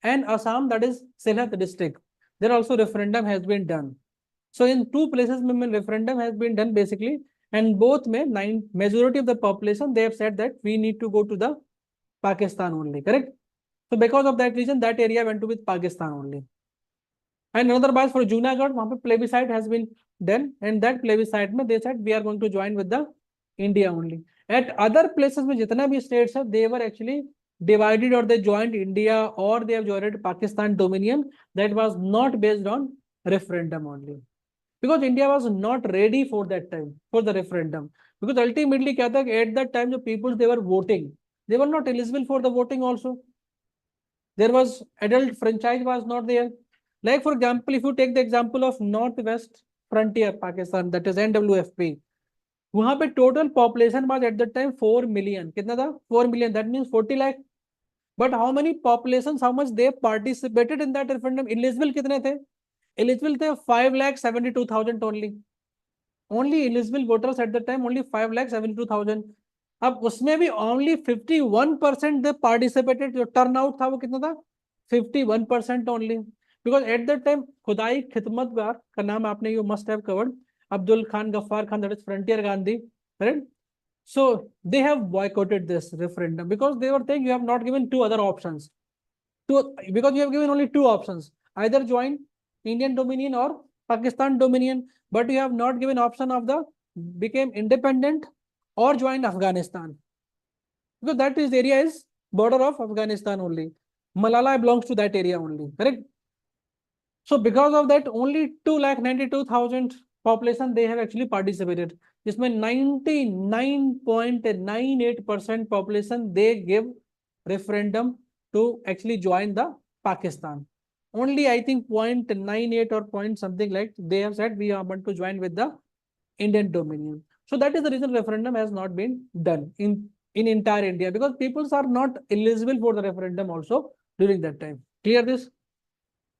And Assam, that is Sylhet district, there also referendum has been done. So in two places, referendum has been done basically, and both majority of the population, they have said that we need to go to the Pakistan only, correct? So because of that reason, that area went to with Pakistan only. And another bias for Junagadh, वहाँ पे plebiscite has been done, and that plebiscite में they said we are going to join with the India only. At other places में जितना भी states है, they were actually divided or they joined India or they have joined Pakistan dominion. That was not based on referendum only, because India was not ready for that time for the referendum. Because ultimately क्या था, at that time the people they were voting, they were not eligible for the voting also. There was adult franchise was not there. Like for example, if you take the example of Northwest Frontier Pakistan, that is NWFP, वहां पे total population was at that time 4 million. कितना था? 4 million. That means 40 lakh. But how many populations, how much they participated in that referendum? Eligible कितने थे? Eligible थे 5,72,000 only. Only eligible voters at that time, only 5,72,000. अब उसमें भी only 51% they participated. जो turnout था वो कितना था? 51% only. Because at that time, खुदाई खिदमतगार का नाम आपने you must have covered. Abdul Khan, Ghaffar Khan, that is Frontier Gandhi, correct? So they have boycotted this referendum because they were saying you have not given two other options. Because you have given only two options, either join Indian dominion or Pakistan dominion, but you have not given option of the became independent or join Afghanistan, because that is area is border of Afghanistan only. Malala belongs to that area only, correct? So because of that, only 2,92,000 population they have actually participated. जिसमें 99.98% population they give referendum to actually join the Pakistan. Only I think 0.98 or point something like they have said we want to join with the Indian dominion. So that is the reason referendum has not been done in entire India, because peoples are not eligible for the referendum also during that time. Clear this?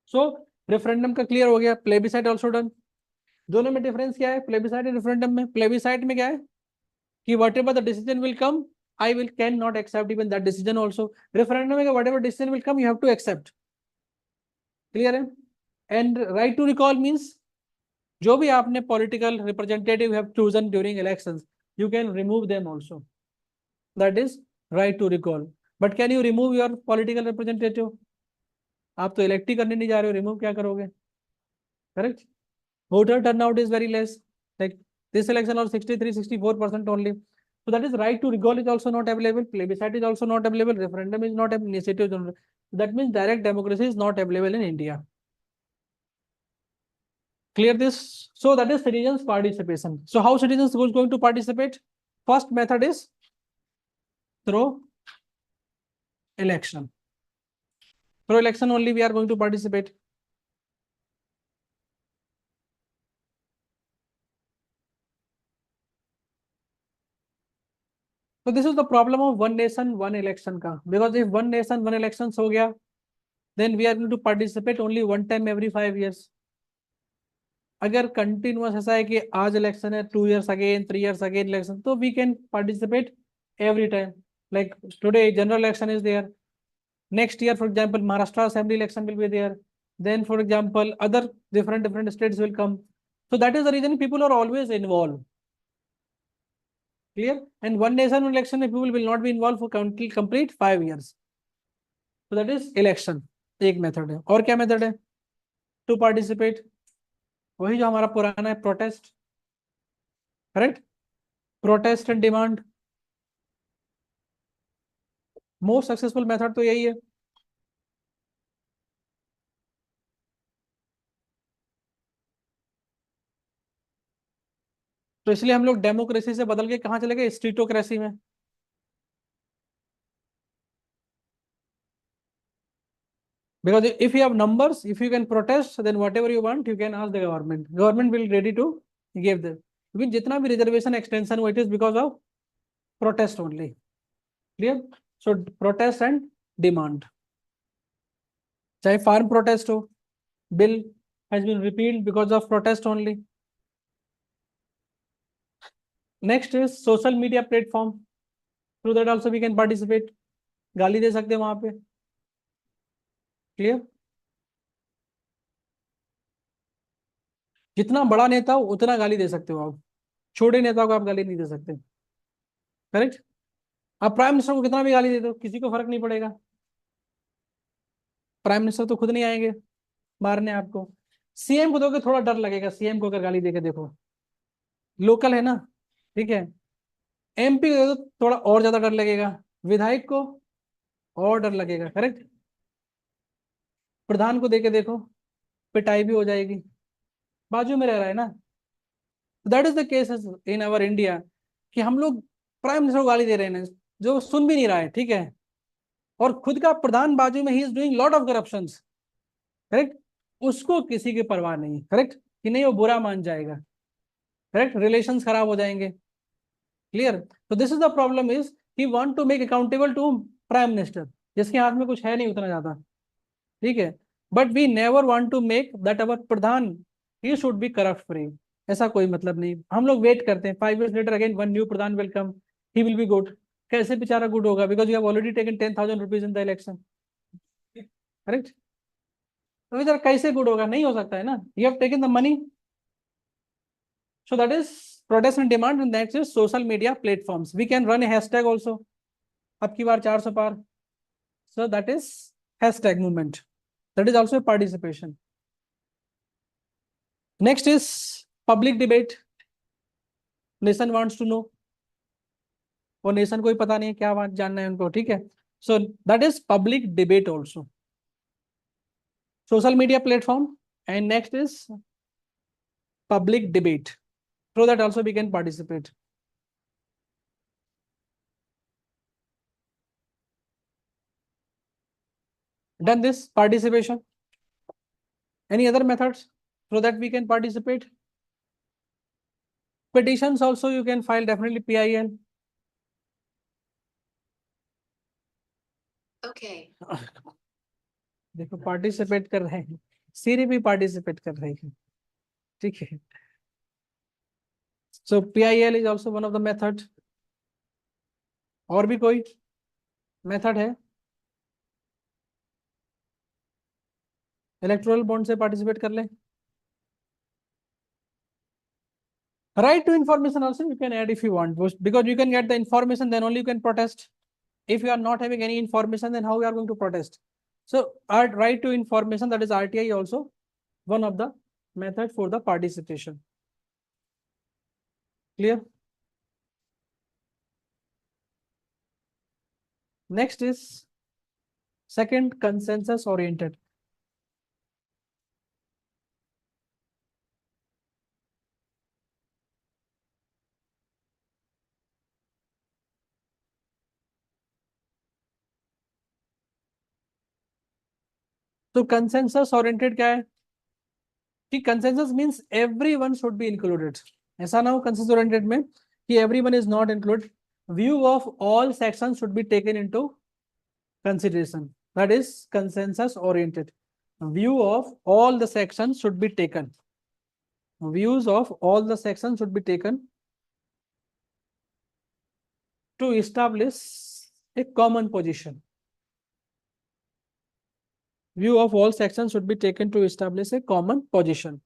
So referendum का clear हो गया. Plebiscite also done. दोनों में difference क्या है? Plebiscite and referendum में. Plebiscite में क्या है कि whatever the decision will come, I cannot accept even that decision also. Referendum में whatever decision will come, you have to accept. Clear है? And right to recall means जो भी आपने political representative have chosen during elections, you can remove them also. That is right to recall. But can you remove your political representative? आप तो elect ही करने नहीं जा रहे हो, remove क्या करोगे? Correct? Voter turnout is very less. Like this election or 63-64% only. So that is right to recall is also not available. Plebiscite is also not available. Referendum is not available. Initiative. That means direct democracy is not available in India. Clear this? So that is citizens participation. So how citizens is going to participate? First method is through election. Through election only we are going to participate. So this is the problem of one nation, one election का. Because if one nation, one elections हो गया, then we are going to participate only one time every 5 years. अगर continuous ऐसा है कि आज election है, 2 years again, 3 years again election, तो we can participate every time. Like today general election is there, next year for example Maharashtra assembly election will be there, then for example other different states will come. So that is the reason people are always involved. Clear? And one nation election people will not be involved for complete 5 years. So that is election. एक method है. और क्या method है to participate? वही जो हमारा पुराना है, protest. Correct? Protest and demand. Most successful method तो यही है. तो इसलिए हम लोग डेमोक्रेसी से बदल के कहां चले गए? स्ट्रीटोक्रेसी में. Because if you have numbers, if you can protest, then whatever you want, you can ask the government. Government will ready to give them. Because जितना भी reservation extension हुआ, it is because of protest only. Clear? So protest and demand. चाहे farm protest हो, bill has been repealed because of protest only. Next is social media platform. Through that also we can participate. गाली दे सकते हैं वहां पे. Clear? जितना बड़ा नेता हो उतना गाली दे सकते हो आप. छोटे नेता को आप गाली नहीं दे सकते. करेक्ट? आप प्राइम मिनिस्टर को कितना भी गाली दे दो, किसी को फर्क नहीं पड़ेगा. प्राइम मिनिस्टर तो खुद नहीं आएंगे मारने आपको. सीएम को दोगे थोड़ा डर लगेगा, सीएम को अगर गाली देके देखो, लोकल है ना, ठीक है. एमपी को दे दो थोड़ा और ज्यादा डर लगेगा, विधायक को और डर लगेगा. करेक्ट? प्रधान को देके देखो, पिटाई भी हो जाएगी, बाजू में रह रहा है ना. That is the case in our India कि हम लोग प्राइम मिनिस्टर को गाली दे रहे हैं जो सुन भी नहीं रहा है, ठीक है, और खुद का प्रधान बाजू में, he is doing lot of corruptions. Correct? उसको किसी की परवाह नहीं. करेक्ट? कि नहीं वो बुरा मान जाएगा. करेक्ट? रिलेशंस खराब हो जाएंगे. क्लियर? तो this is the problem is he want to make accountable to prime minister, जिसके हाथ में कुछ है नहीं उतना ज्यादा. ठीक है, but we never want to make that our प्रधान he should be corrupt free. ऐसा कोई मतलब नहीं. हम लोग वेट करते हैं 5 years later again one new प्रधान will come, he will be good. कैसे बेचारा गुड होगा? Because you have already taken 10,000 rupees in the election. Correct? तो बेचारा कैसे गुड होगा? नहीं हो सकता है ना. You have taken the money. So that is protest and demand, and next is social media platforms. We can run a hashtag also. अब की बार 400 पार. So that is hashtag movement. That is also a participation. Next is public debate. Nation wants to know. और nation को ही पता नहीं है क्या बात जानना है उनको. ठीक है, so that is public debate also. Social media platform, and next is public debate. Through that also we can participate. Done this participation. Any other methods so that we can participate? Petitions also you can file, definitely PIN. Okay. देखो participate कर रहे हैं, सीरी भी participate कर रही है. ठीक है. So PIL is also one of the method. और भी कोई मेथड है? इलेक्टोरल बॉन्ड से पार्टिसिपेट कर ले. Right to information also you can add if you want, because you can get the information, then only you can protest. If you are not having any information, then how you are going to protest? So our right to information, that is RTI, also one of the method for the participation. Clear? Next is second, consensus oriented. तो consensus oriented क्या है कि consensus means everyone should be included. ऐसा ना हो consensus oriented में कि everyone is not included. View of all sections should be taken into consideration. that is consensus oriented. View of all the sections should be taken. Views of all the sections should be taken to establish a common position. View of all sections should be taken to establish a common position.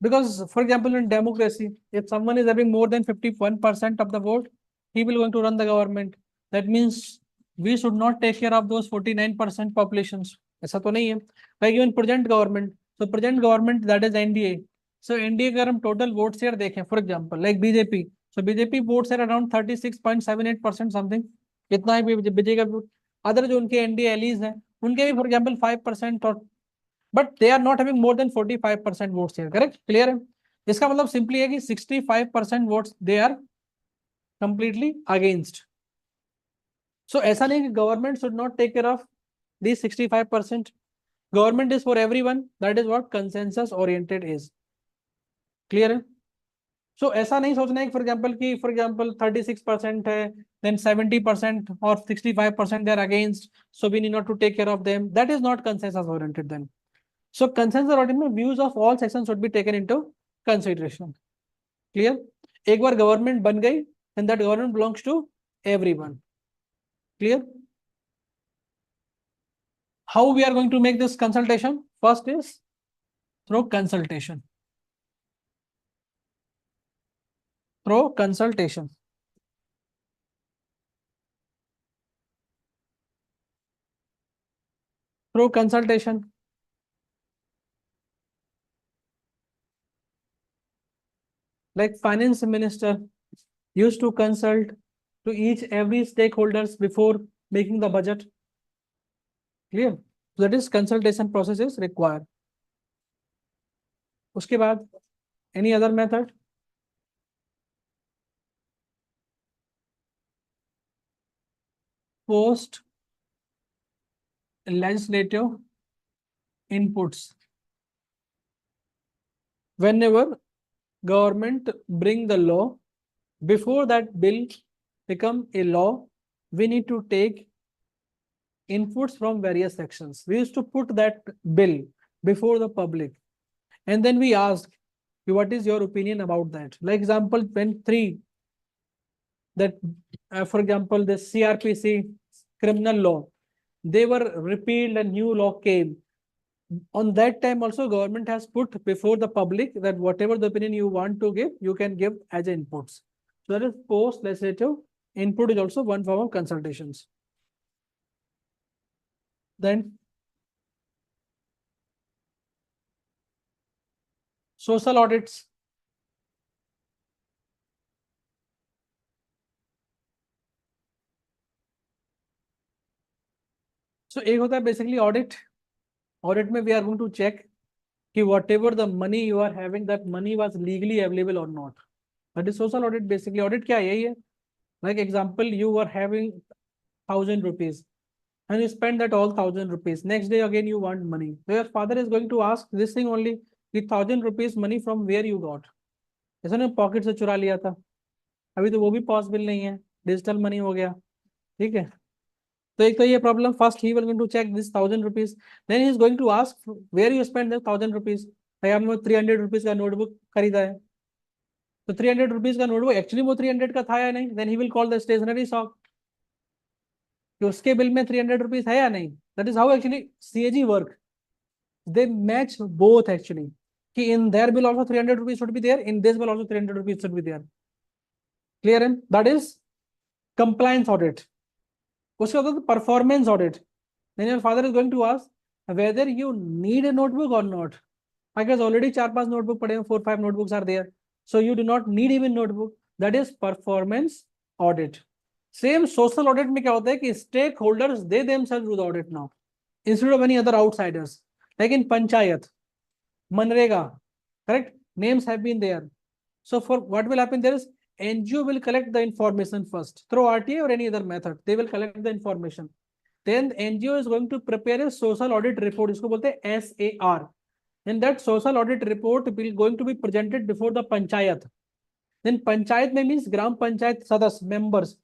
Because, for example, in democracy, if someone is having more than 51% of the vote, he will going to run the government. That means we should not take care of those 49% populations. ऐसा तो नहीं है. Like even present government. So present government, that is NDA. So NDA का हम total vote share देखें, for example, like BJP. So BJP vote share around 36.78% something. इतना है BJP का. अदर जो उनके NDA allies हैं, उनके भी for example 5% और but they are not having more than 45% votes here. Correct? Clear है? इसका मतलब simply है कि 65% votes they are completely against. So ऐसा नहीं कि government should not take care of these 65%. Government is for everyone. That is what consensus oriented is. Clear है? So ऐसा नहीं सोचना है for example 36% है, then 70% or 65% they are against, so we need not to take care of them. That is not consensus oriented then. So consensus oriented views of all sections should be taken into consideration. Clear? एक बार government बन गई, then that government belongs to everyone. Clear? How we are going to make this consultation? First is through consultation. Through consultation. Through consultation. Like finance minister used to consult to each every stakeholders before making the budget. Clear? So that is consultation process is required. उसके बाद any other method? Post legislative inputs. Whenever government bring the law, before that bill become a law, we need to take inputs from various sections. We used to put that bill before the public, and then we ask, what is your opinion about that? Like example, when that for example, the CRPC criminal law, they were repealed and new law came. On that time also government has put before the public that whatever the opinion you want to give, you can give as inputs. So that is post legislative input is also one form of consultations. Then social audits. So एक होता है basically audit. Audit में we are going to check कि whatever the money you are having, that money was legally available or not. That is social audit basically. Audit क्या है? यही है. Like example, you were having 1,000 rupees and you spend that all 1,000 rupees. Next day again you want money. So your father is going to ask this thing only, the 1,000 rupees money from where you got. ऐसा ना pocket से चुरा लिया था. अभी तो वो भी पॉसिबल नहीं है, डिजिटल मनी हो गया. ठीक है. तो एक तो ये problem. First he will going to check this 1,000 rupees. Then he is going to ask where you spend this 1,000 rupees. भाई आपने 300 रुपीज का नोटबुक खरीदा है, तो 300 रुपीज का नोटबुक एक्चुअली वो 300 का था या नहीं. Then he will call the stationery shop कि उसके बिल में 300 रुपीज है या नहीं. That is how actually CAG work. They match both actually कि in their bill also 300 rupees should be there, in this bill also 300 rupees should be there. Clear है? That is compliance audit. उसके बाद performance audit. Then your father is going to ask whether you need a notebook or not. I guess already 4-5 notebook पड़े हैं, 4-5 notebooks are there, so you do not need even notebook. That is performance audit. Same social audit में क्या होता है कि stakeholders they themselves do the audit now instead of any other outsiders. Like in panchayat, MNREGA, correct? Names have been there. So for what will happen there is NGO will collect the information first through RTA or any other method. They will collect the information. Then NGO is going to prepare a social audit report. इसको बोलते हैं SAR. In that social audit report will going to be presented before the panchayat. Then panchayat means gram panchayat sadas members.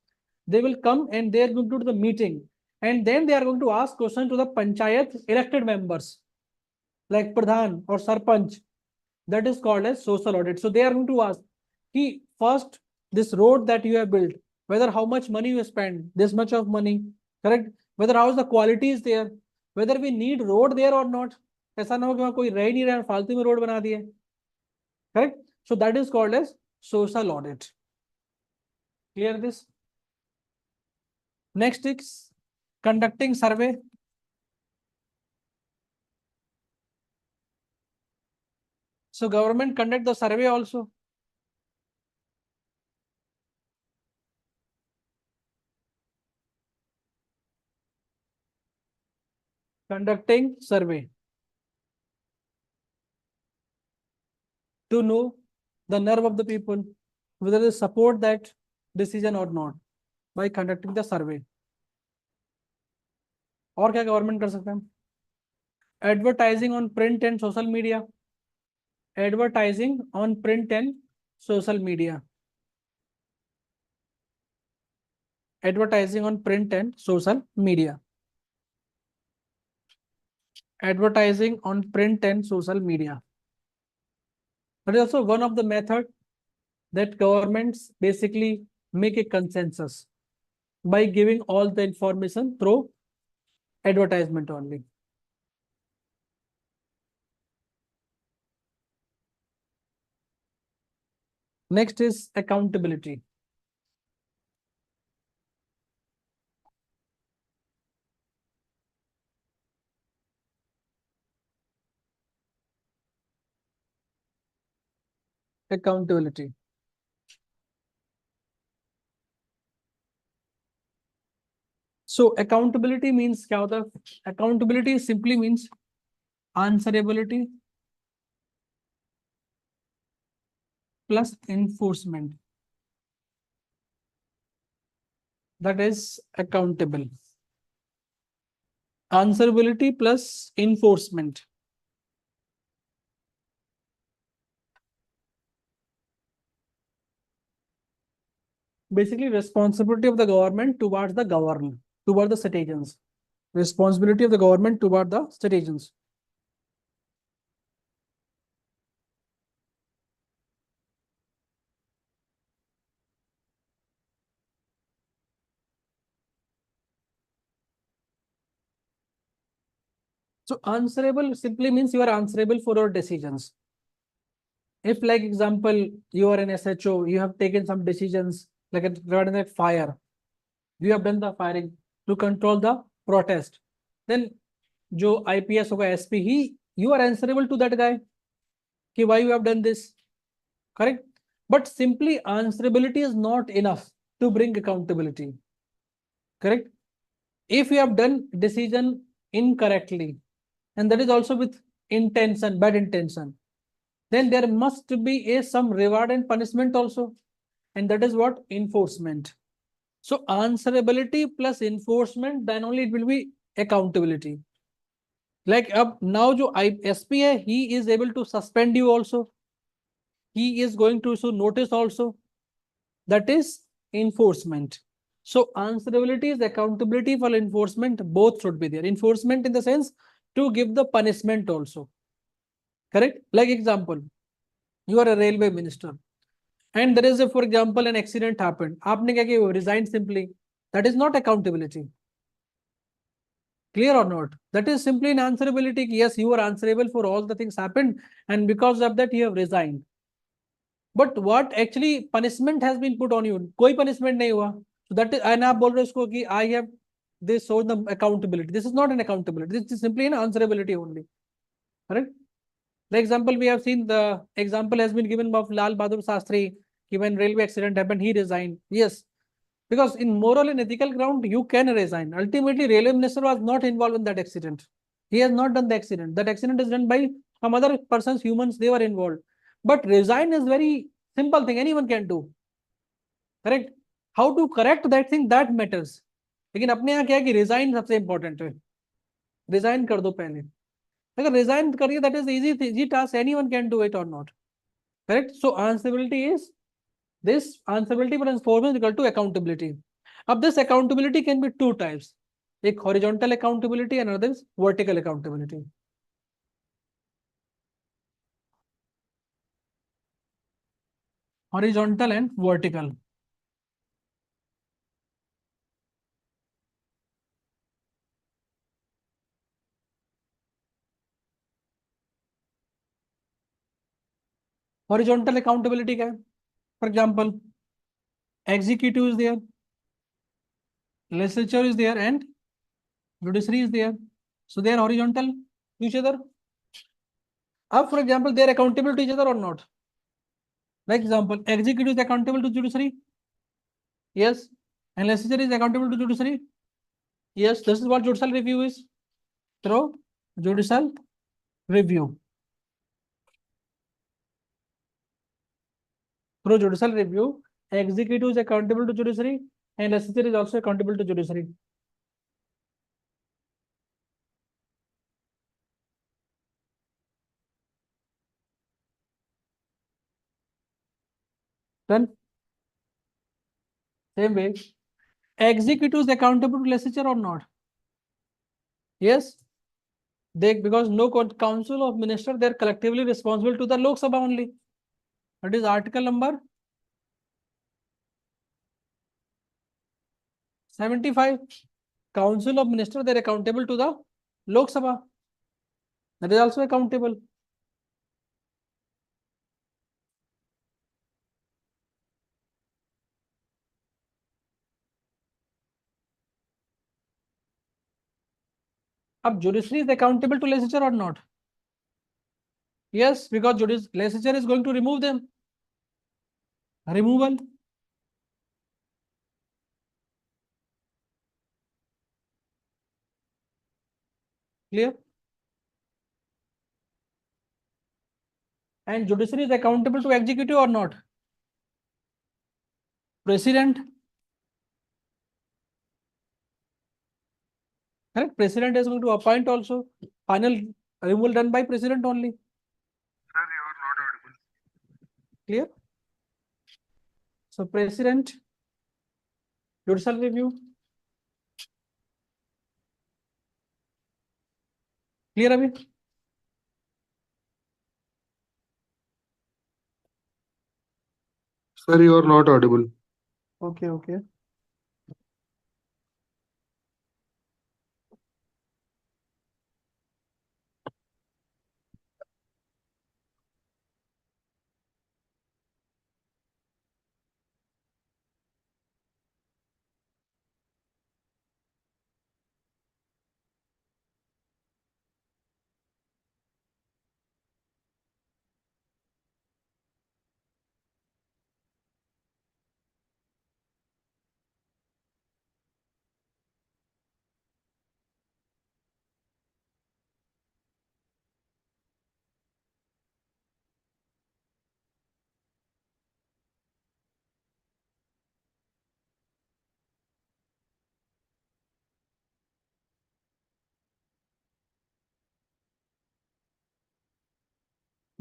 They will come and they are going to do the meeting, and then they are going to ask questions to the panchayat elected members like pradhan or sarpanch. That is called as social audit. So they are going to ask, "Ki first this road that you have built, whether how much money you spend, this much of money, correct? Whether how is the quality is there, whether we need road there or not. ऐसा ना हो कि वहाँ कोई रह नहीं रहा फालतू में रोड बना दिए, correct? So that is called as social audit. Clear this? Next is conducting survey. So government conduct the survey also. Conducting survey to know the nerve of the people, whether they support that decision or not, by conducting the survey. और क्या government कर सकते हैं? Advertising on print and social media. Advertising on print and social media. Advertising on print and social media. Advertising on print and social media. That is also one of the method that governments basically make a consensus by giving all the information through advertisement only. Next is accountability. Accountability. So accountability means क्या होता है? Accountability simply means answerability plus enforcement. That is accountable. Answerability plus enforcement. Basically, responsibility of the government towards the governed, toward the citizens. Responsibility of the government toward the citizens. So answerable simply means you are answerable for your decisions. If, like example, you are an SHO, you have taken some decisions like regarding that fire, you have done the firing to control the protest, then जो IPS होगा SP, you are answerable to that guy कि why you have done this, correct? But simply answerability is not enough to bring accountability, correct? If you have done decision incorrectly, and that is also with intention, bad intention, then there must be some reward and punishment also, and that is what enforcement. So answerability plus enforcement, then only it will be accountability. Like now जो SP है, he is able to suspend you also. He is going to issue notice also. That is enforcement. So answerability is accountability for enforcement, both should be there. Enforcement in the sense to give the punishment also. Correct? Like example, you are a railway minister and there is a, for example, an accident happened. आपने क्या किया? Resign simply. That is not accountability. Clear or not? That is simply an answerability. Yes, you are answerable for all the things happened and because of that you have resigned. But what actually punishment has been put on you? कोई punishment नहीं हुआ. So that is, and आप बोल रहे हो इसको कि I have this shows the accountability. This is not an accountability. This is simply an answerability only. Correct? The example we have seen, the example has been given of Lal Bahadur Shastri. When railway accident happened, he resigned. Yes, because in moral and ethical ground, you can resign. Ultimately, railway minister was not involved in that accident. He has not done the accident. That accident is done by some other persons, humans, they were involved. But resign is very simple thing. Anyone can do. Correct? How to correct that thing, that matters. लेकिन अपने यहाँ क्या है कि resign सबसे important है. Resign कर दो पहले. अगर resign करिए, that is easy task, anyone can do it or not. Correct? So answerability is this answerability plus enforcement is equal to accountability. अब this accountability can be two types. एक horizontal accountability and another is vertical accountability. Horizontal and vertical. Horizontal accountability क्या है? For example, executive is there, legislature is there, and judiciary is there. So they are horizontal to each other. Up, for example, they are accountable to each other or not? Like example, executive is accountable to judiciary. Yes. And legislature is accountable to judiciary. Yes. This is what judicial review is. Through judicial review. Through judicial review, executive is accountable to judiciary and legislature is also accountable to judiciary. Then, same way, executive is accountable to legislature or not? Yes. They, because no council of ministers, they are collectively responsible to the Lok Sabha only. That is article number 75. Council of Ministers, they are accountable to the Lok Sabha. That is also accountable. Ab judiciary is accountable to legislature or not? Yes, because legislature is going to remove them. Removal. Clear? And judiciary is accountable to executive or not? President. Correct? President is going to appoint also. Final removal done by president only. Sir, you are not audible. Clear? So president, judicial review. Clear, Abhi? Sir, you are not audible. Okay, okay.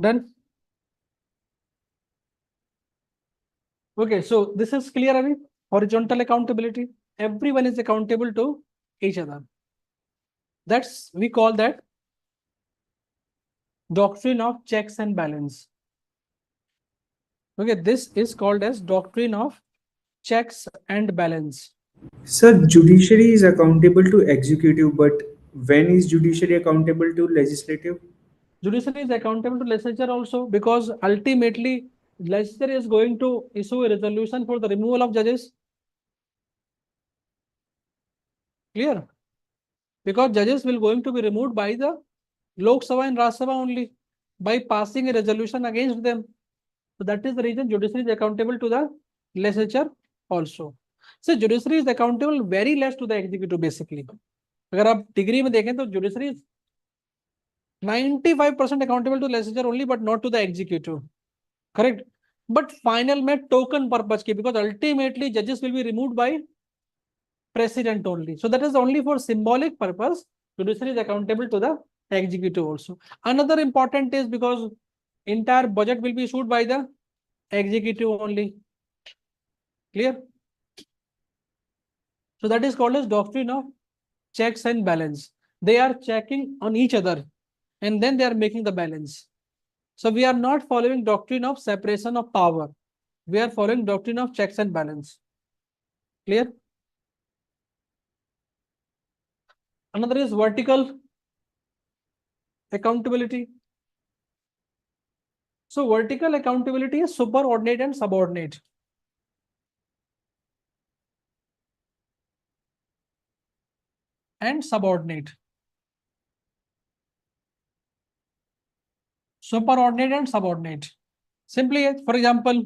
Done. Okay, so this is clear, Abhi? Horizontal accountability. Everyone is accountable to each other. That's, we call that doctrine of checks and balance. Okay, this is called as doctrine of checks and balance. Sir, judiciary is accountable to executive, but when is judiciary accountable to legislative? Judiciary is accountable to legislature also, because ultimately legislature is going to issue a resolution for the removal of judges. Clear? Because judges will going to be removed by the Lok Sabha and Rajya Sabha only by passing a resolution against them. So that is the reason judiciary is accountable to the legislature also. So judiciary is accountable very less to the executive basically. अगर आप degree में देखें तो judiciary is 95% accountable to legislature only, but not to the executive. Correct? But final में token purpose की, because ultimately judges will be removed by president only. So that is only for symbolic purpose. Judiciary is accountable to the executive also. Another important is because entire budget will be issued by the executive only. Clear? So that is called as doctrine of checks and balance. They are checking on each other and then they are making the balance. So we are not following doctrine of separation of power. We are following doctrine of checks and balance. Clear? Another is vertical accountability. So vertical accountability is superordinate and subordinate. And subordinate. Superordinate and subordinate. Simply, for example,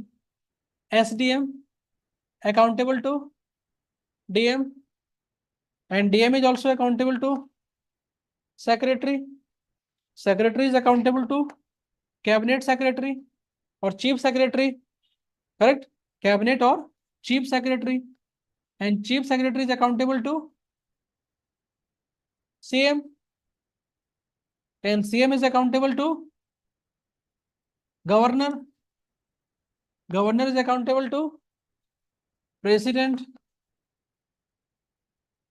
SDM accountable to DM and DM is also accountable to secretary. Secretary is accountable to cabinet secretary or chief secretary, correct? Cabinet or chief secretary, and chief secretary is accountable to CM and CM is accountable to governor. Governor is accountable to president.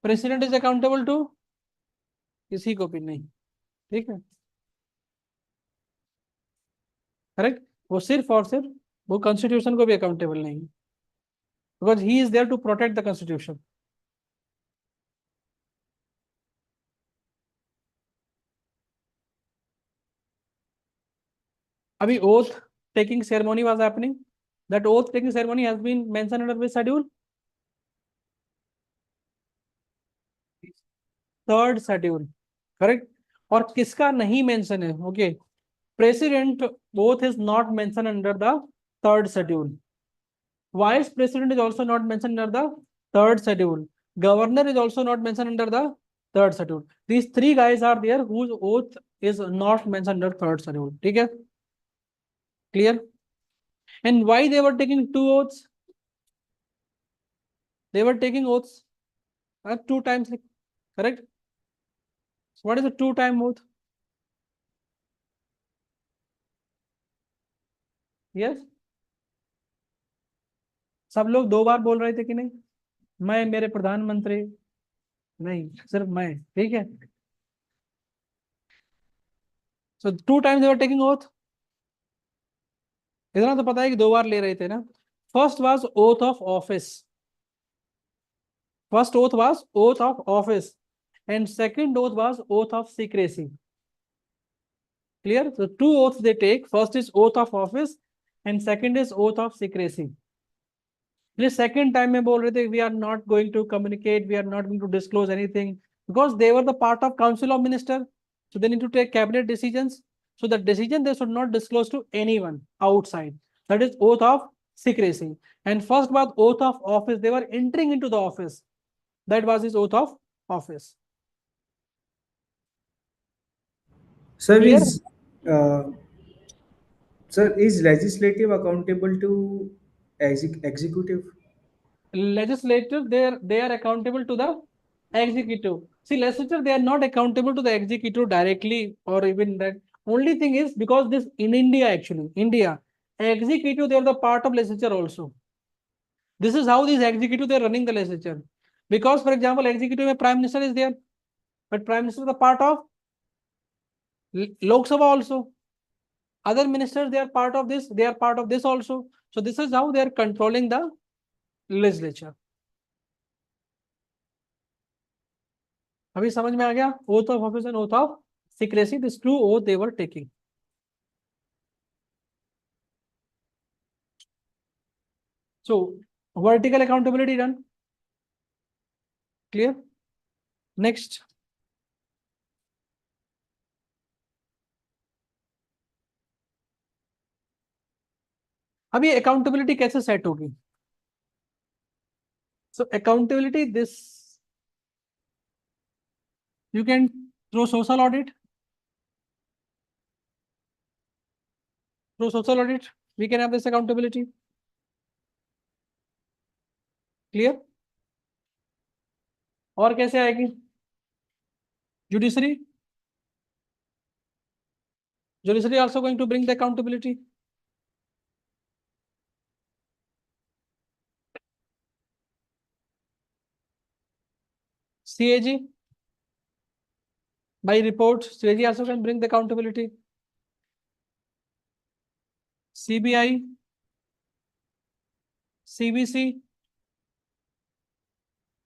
President is accountable to किसी को भी नहीं, ठीक है, correct? वो सिर्फ और सिर्फ वो कॉन्स्टिट्यूशन को भी अकाउंटेबल नहीं, because he is there to protect the constitution. अभी oath taking ceremony was happening. That oath taking ceremony has been mentioned under which schedule? Third schedule, correct? और किसका नहीं मेंशन है? Okay, president oath is not mentioned under the third schedule. Vice president is also not mentioned under the third schedule. Governor is also not mentioned under the third schedule. These three guys are there whose oath is not mentioned under third schedule. ठीक है? Clear? And why they were taking two oaths? They were taking oaths two times, correct? So what is a two-time oath? Yes. सब लोग दो बार बोल रहे थे कि नहीं? मैं, मेरे प्रधानमंत्री, नहीं, सिर्फ मैं, ठीक है? So two times they were taking oath. इतना तो पता है कि दो बार ले रहे थे ना. First was oath of office. First oath was oath of office, and second oath was oath of secrecy. Clear? So two oaths they take. First is oath of office, and second is oath of secrecy. The second time में बोल रहे थे we are not going to communicate, we are not going to disclose anything because they were the part of council of minister, so they need to take cabinet decisions. So the decision they should not disclose to anyone outside. That is oath of secrecy. And first was oath of office. They were entering into the office. That was his oath of office. Sir, Clear? uh, is legislative accountable to executive? Legislature, they are accountable to the executive. See, legislature, they are not accountable to the executive directly or even that. Only thing is because this in India, actually, India, executive, they are the part of legislature also. This is how these executive, they are running the legislature. Because, for example, executive में prime minister is there, but prime minister is the part of Lok Sabha also. Other ministers, they are part of this, they are part of this also. So this is how they are controlling the legislature. अभी समझ में आ गया? Oath of office and oath of secrecy, this two oath they were taking. So vertical accountability done. Clear? Next. अभी accountability कैसे set होगी? So accountability, this you can through social audit. Through social audit, we can have this accountability. Clear? और कैसे आएगी? Judiciary. Judiciary also going to bring the accountability. CAG, by report, CAG also can bring the accountability. CBI, CBC,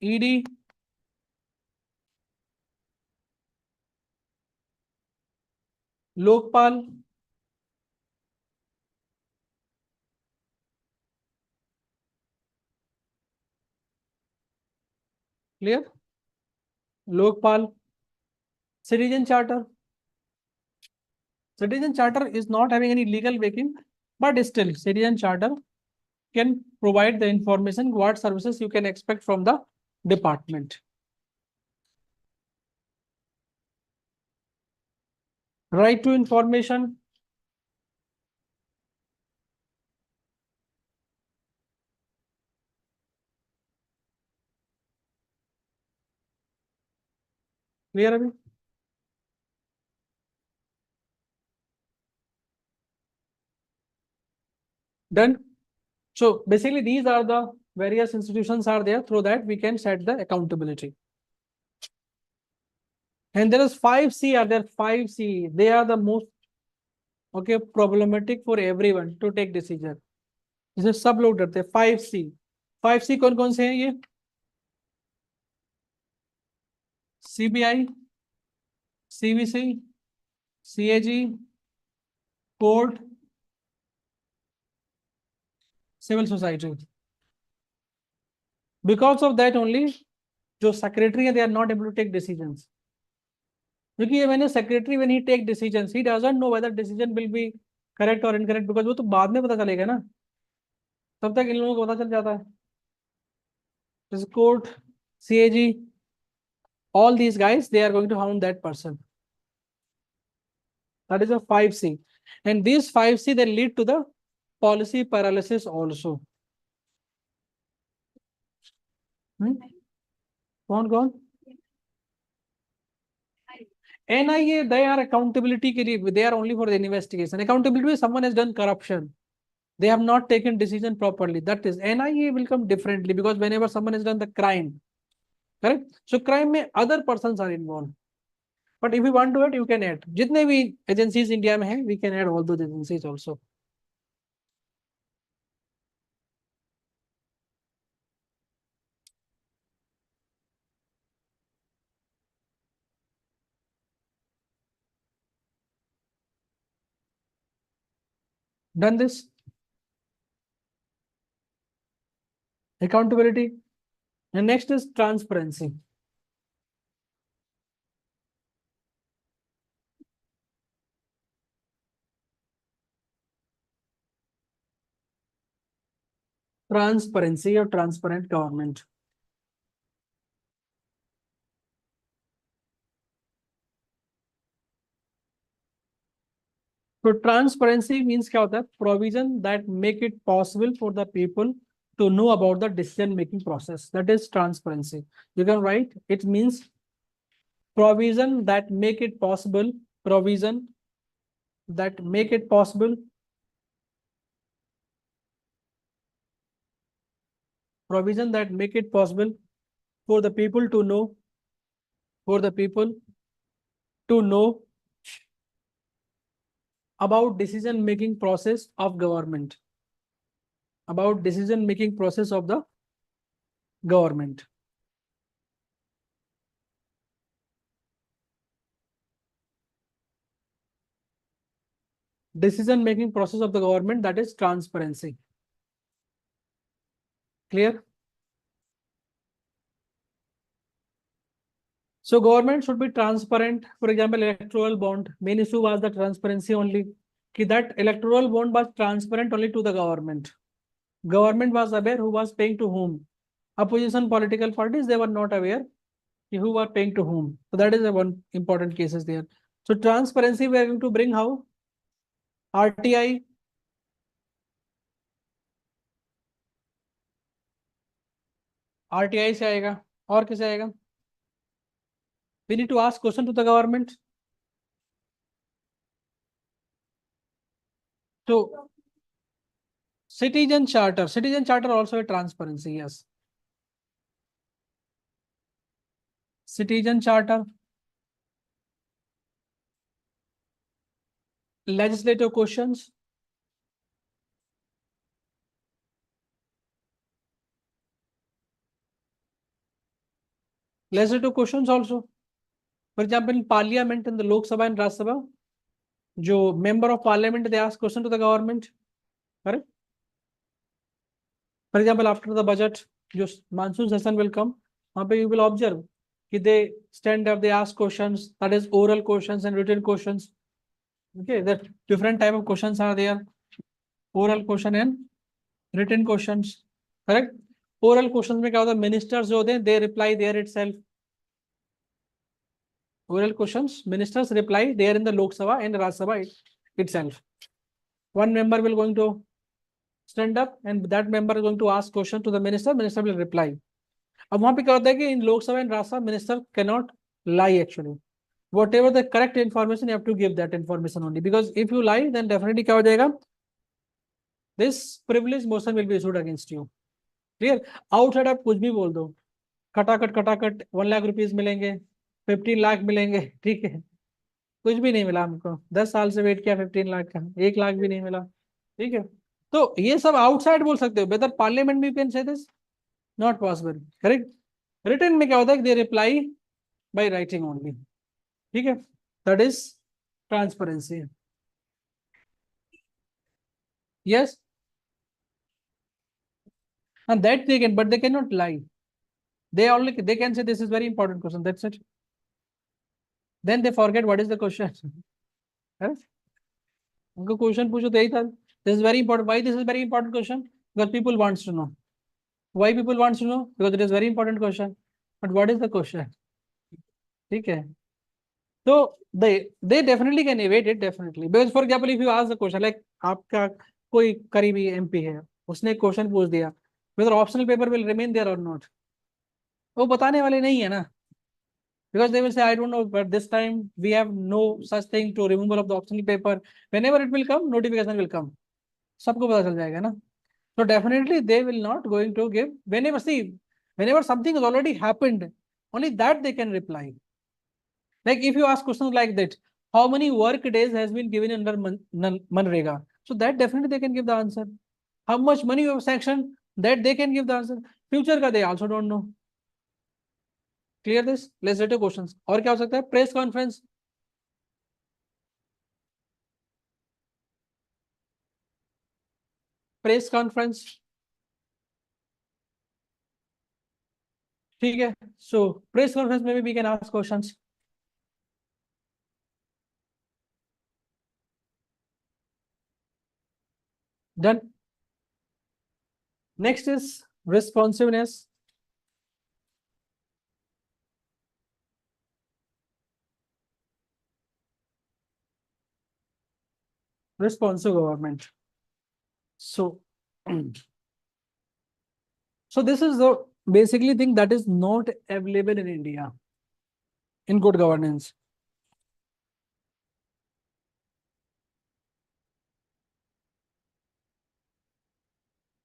ED, Lokpal, clear? Lokpal, citizen charter. Citizen charter is not having any legal backing, but still citizen charter can provide the information what services you can expect from the department. Right to information. Clear, Abhi? Done. So basically these are the various institutions are there, through that we can set the accountability. And there is 5C are there, 5C. They are the most problematic for everyone to take decision. इसे सब लोग डरते हैं. 5C. 5C कौन कौन से हैं ये? CBI, CBC, CAG, court, civil society. Because of that only, जो secretary है, they are not able to take decisions. क्योंकि ये मैंने secretary when he take decisions, he doesn't know whether decision will be correct or incorrect, because वो तो बाद में पता चलेगा ना, तब तक इन लोगों को पता चल जाता है. This court, CAG, all these guys, they are going to hound that person. That is a 5C. And these 5C, they lead to the policy paralysis also. कौन? NIA, they are accountability के लिए, they are only for the investigation. Accountability is someone has done corruption. They have not taken decision properly. That is, NIA will come differently, because whenever someone has done the crime, correct? So crime में other persons are involved. But if you want to add, you can add. जितने भी agencies India में हैं, we can add all those agencies also. Done this. Accountability. And next is transparency. Transparency or transparent government. So transparency means क्या होता है? Provision that make it possible for the people to know about the decision making process. That is transparency. You can write, it means provision that make it possible, provision that make it possible, provision that make it possible for the people to know, for the people to know about decision making process of government, about decision making process of the government. Decision making process of the government, that is transparency. Clear? So government should be transparent. For example, electoral bond. Main issue was the transparency only. That electoral bond was transparent only to the government. Government was aware who was paying to whom. Opposition political parties, they were not aware who were paying to whom. So that is a one important cases there. So transparency we are going to bring how? RTI. RTI से आएगा और किसे आएगा? We need to ask question to the government. So citizen charter also a transparency, yes. Citizen charter, legislative questions, also. For example, in parliament, in the Lok Sabha and Rajya Sabha, जो member of parliament, they ask question to the government, correct? For example, after the budget, just monsoon session will come, you will observe कि they stand up, they ask questions, that is oral questions and written questions. Okay, that different type of questions are there, oral question and written questions, correct? Oral questions में क्या होता है, ministers जो होते हैं, they reply there itself. Oral questions, ministers reply there in the Lok Sabha and Rajya Sabha itself. One member will going to stand up and that member is going to ask question to the minister will reply. अब वहां पे क्या होता है कि in Lok Sabha and Rajya Sabha, minister cannot lie actually. Whatever the correct information, you have to give that information only, because if you lie, then definitely क्या हो जाएगा, this privilege motion will be issued against you. Clear? Outside आप कुछ भी बोल दो, खटाखट 1 lakh rupees मिलेंगे, 15 लाख मिलेंगे, ठीक है, कुछ भी नहीं मिला हमको, 10 साल से वेट किया 15 लाख का, 1 लाख भी नहीं मिला, ठीक है। तो ये सब आउटसाइड बोल सकते हो, वेदर पार्लियामेंट में you can say this, not possible, correct. Written में क्या होता है, they reply by writing only, ठीक है, that is transparency. Yes, and that they can, but they cannot lie. They can say this is very important question, that's it. Then they forget what is the question. उनको question पूछो तो यही था, this is very important. Why this is very important question? Because people wants to know. Why people wants to know? Because it is very important question. But what is the question? ठीक है, तो they definitely can evade it, definitely. Because for example, if you ask the question like आपका कोई करीबी MP है, उसने question पूछ दिया, whether optional paper will remain there or not, वो बताने वाले नहीं है ना, because they will say I don't know, but this time we have no such thing to removal of the optional paper. Whenever it will come, notification will come, सबको पता चल जाएगा ना. So definitely they will not going to give, whenever something has already happened, only that they can reply. Like if you ask questions like that, how many work days has been given under Manrega? So that definitely they can give the answer. How much money you have sanctioned, that they can give the answer. Future का they also don't know. Clear this? Legislative questions. और क्या हो सकता है? Press conference. Press conference. ठीक है. So press conference maybe we can ask questions. Done. Next is responsiveness. Responsive government. So, so this is the basically thing that is not available in India in good governance.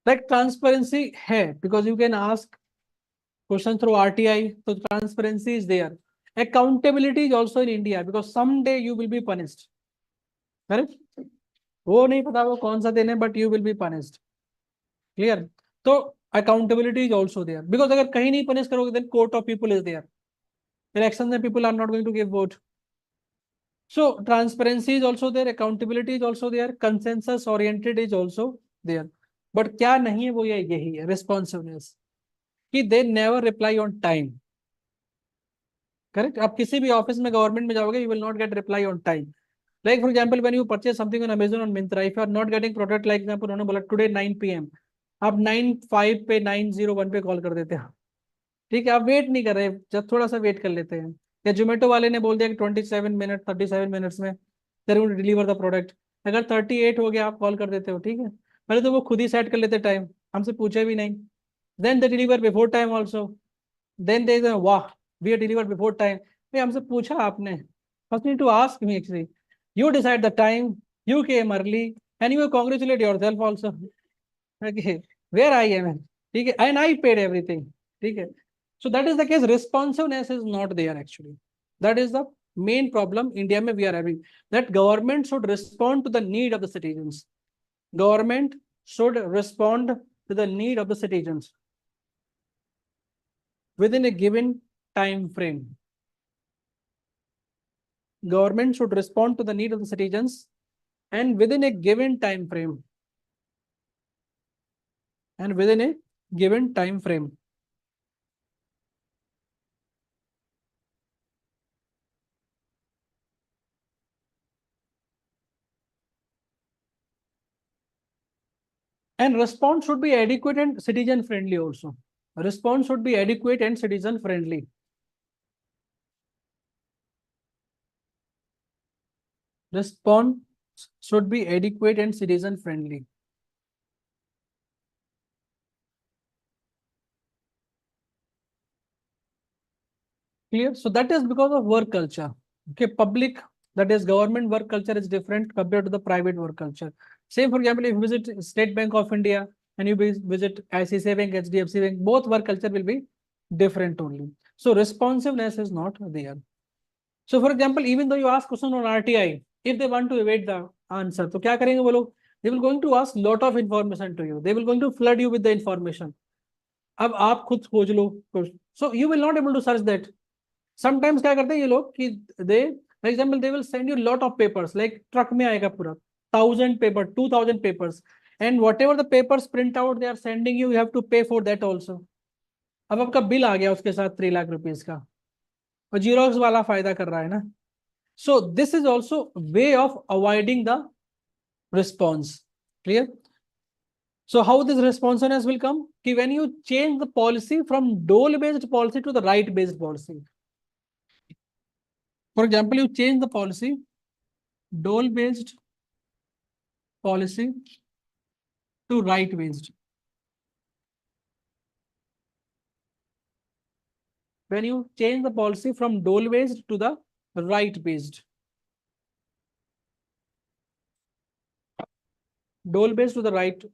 Like transparency है, because you can ask question through RTI, so transparency is there. Accountability is also in India, because someday you will be punished. Correct? वो नहीं पता वो कौन सा दिन है, but you will be punished. Clear? तो accountability is also there, because अगर कहीं नहीं punish करोगे, then court of people is there. Elections में people are not going to give vote. So transparency is also there, accountability is also there, consensus oriented is also there. But क्या नहीं है वो यही है, responsiveness. कि they never reply on time. Correct? आप किसी भी ऑफिस में गवर्नमेंट में जाओगे, you will not get reply on time. Like for example, when you purchase something on Amazon or Myntra, if you are not getting product, like example उन्होंने बोला today 9 PM, आप 9:05 पे 9:01 पे कॉल कर देते हैं, ठीक है, आप वेट नहीं कर रहे, जब थोड़ा सा वेट कर लेते हैं. या जोमेटो वाले ने बोल दिया कि 27 मिनट 37 मिनट्स में डिलीवर द प्रोडक्ट, अगर 38 हो गया आप कॉल कर देते हो, ठीक है, पहले तो वो खुद ही सेट कर लेते टाइम, हमसे पूछे भी नहीं. Then they deliver before time also. Then they वाह we are deliver before time. भाई हमसे पूछा आपने, first need to ask me actually, you decide the time, you came early and you congratulate yourself also. Okay, where I am, okay, and I paid everything. Okay, so that is the case. Responsiveness is not there actually. That is the main problem India mein we are having. That government should respond to the need of the citizens. Government should respond to the need of the citizens within a given time frame. Government should respond to the need of the citizens and within a given time frame. And within a given time frame. And response should be adequate and citizen friendly also. Response should be adequate and citizen friendly. Response should be adequate and citizen friendly. Clear? So that is because of work culture. Okay, public, that is government work culture is different compared to the private work culture. Same, for example, if you visit State Bank of India and you visit ICICI Bank, HDFC Bank, both work culture will be different only. So responsiveness is not there. So for example, even though you ask question on RTI, if they want to evade the answer, तो क्या करेंगे वो लोग? They will going to ask lot of information to you. They will going to flood you with the information. अब आप खुद खोज लो. So you will not able to search that. Sometimes क्या करते हैं ये लोग कि they, for example, they will send you lot of papers. Like truck में आएगा पूरा 1000 paper, 2000 papers, and whatever the papers print out they are sending you, you have to pay for that also. अब आपका bill आ गया उसके साथ 3 lakh rupees का, और जीरोक्स वाला फायदा कर रहा है ना. So this is also way of avoiding the response. Clear? So how this responsiveness will come? Ki when you change the policy from dole based policy to the right based policy. For example, you change the policy dole based policy to right based. When you change the policy from dole based to the right based. Dole based to the right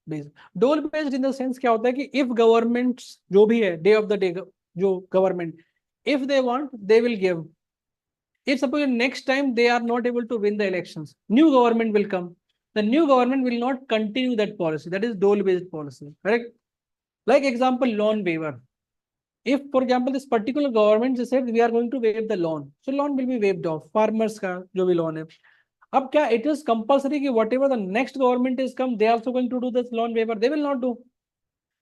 based. Dole based in the sense क्या होता है कि if government जो भी है day of the day जो government if they want they will give. If suppose next time they are not able to win the elections, new government will come. The new government will not continue that policy. That is dole based policy. Correct? Like example, loan waiver. If for example this particular government said we are going to waive the loan, so loan will be waived off. Farmers का जो भी loan है. अब क्या it is compulsory कि whatever the next government is come, they are also going to do this loan waiver? They will not do.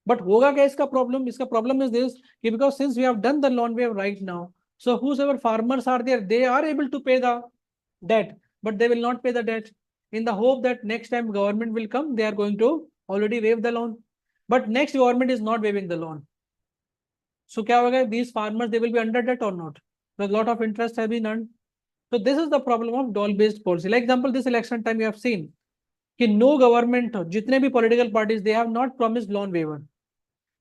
But होगा क्या इसका problem? इसका problem is this कि because since we have done the loan waiver right now, so whosoever farmers are there, they are able to pay the debt, but they will not pay the debt in the hope that next time government will come, they are going to already waive the loan. But next government is not waiving the loan. So क्या होगा? These farmers, they will be under debt or not? A lot of interest have been earned. So this is the problem of dole-based policy. Like example, this election time you have seen कि no government, जितने भी political parties, they have not promised loan waiver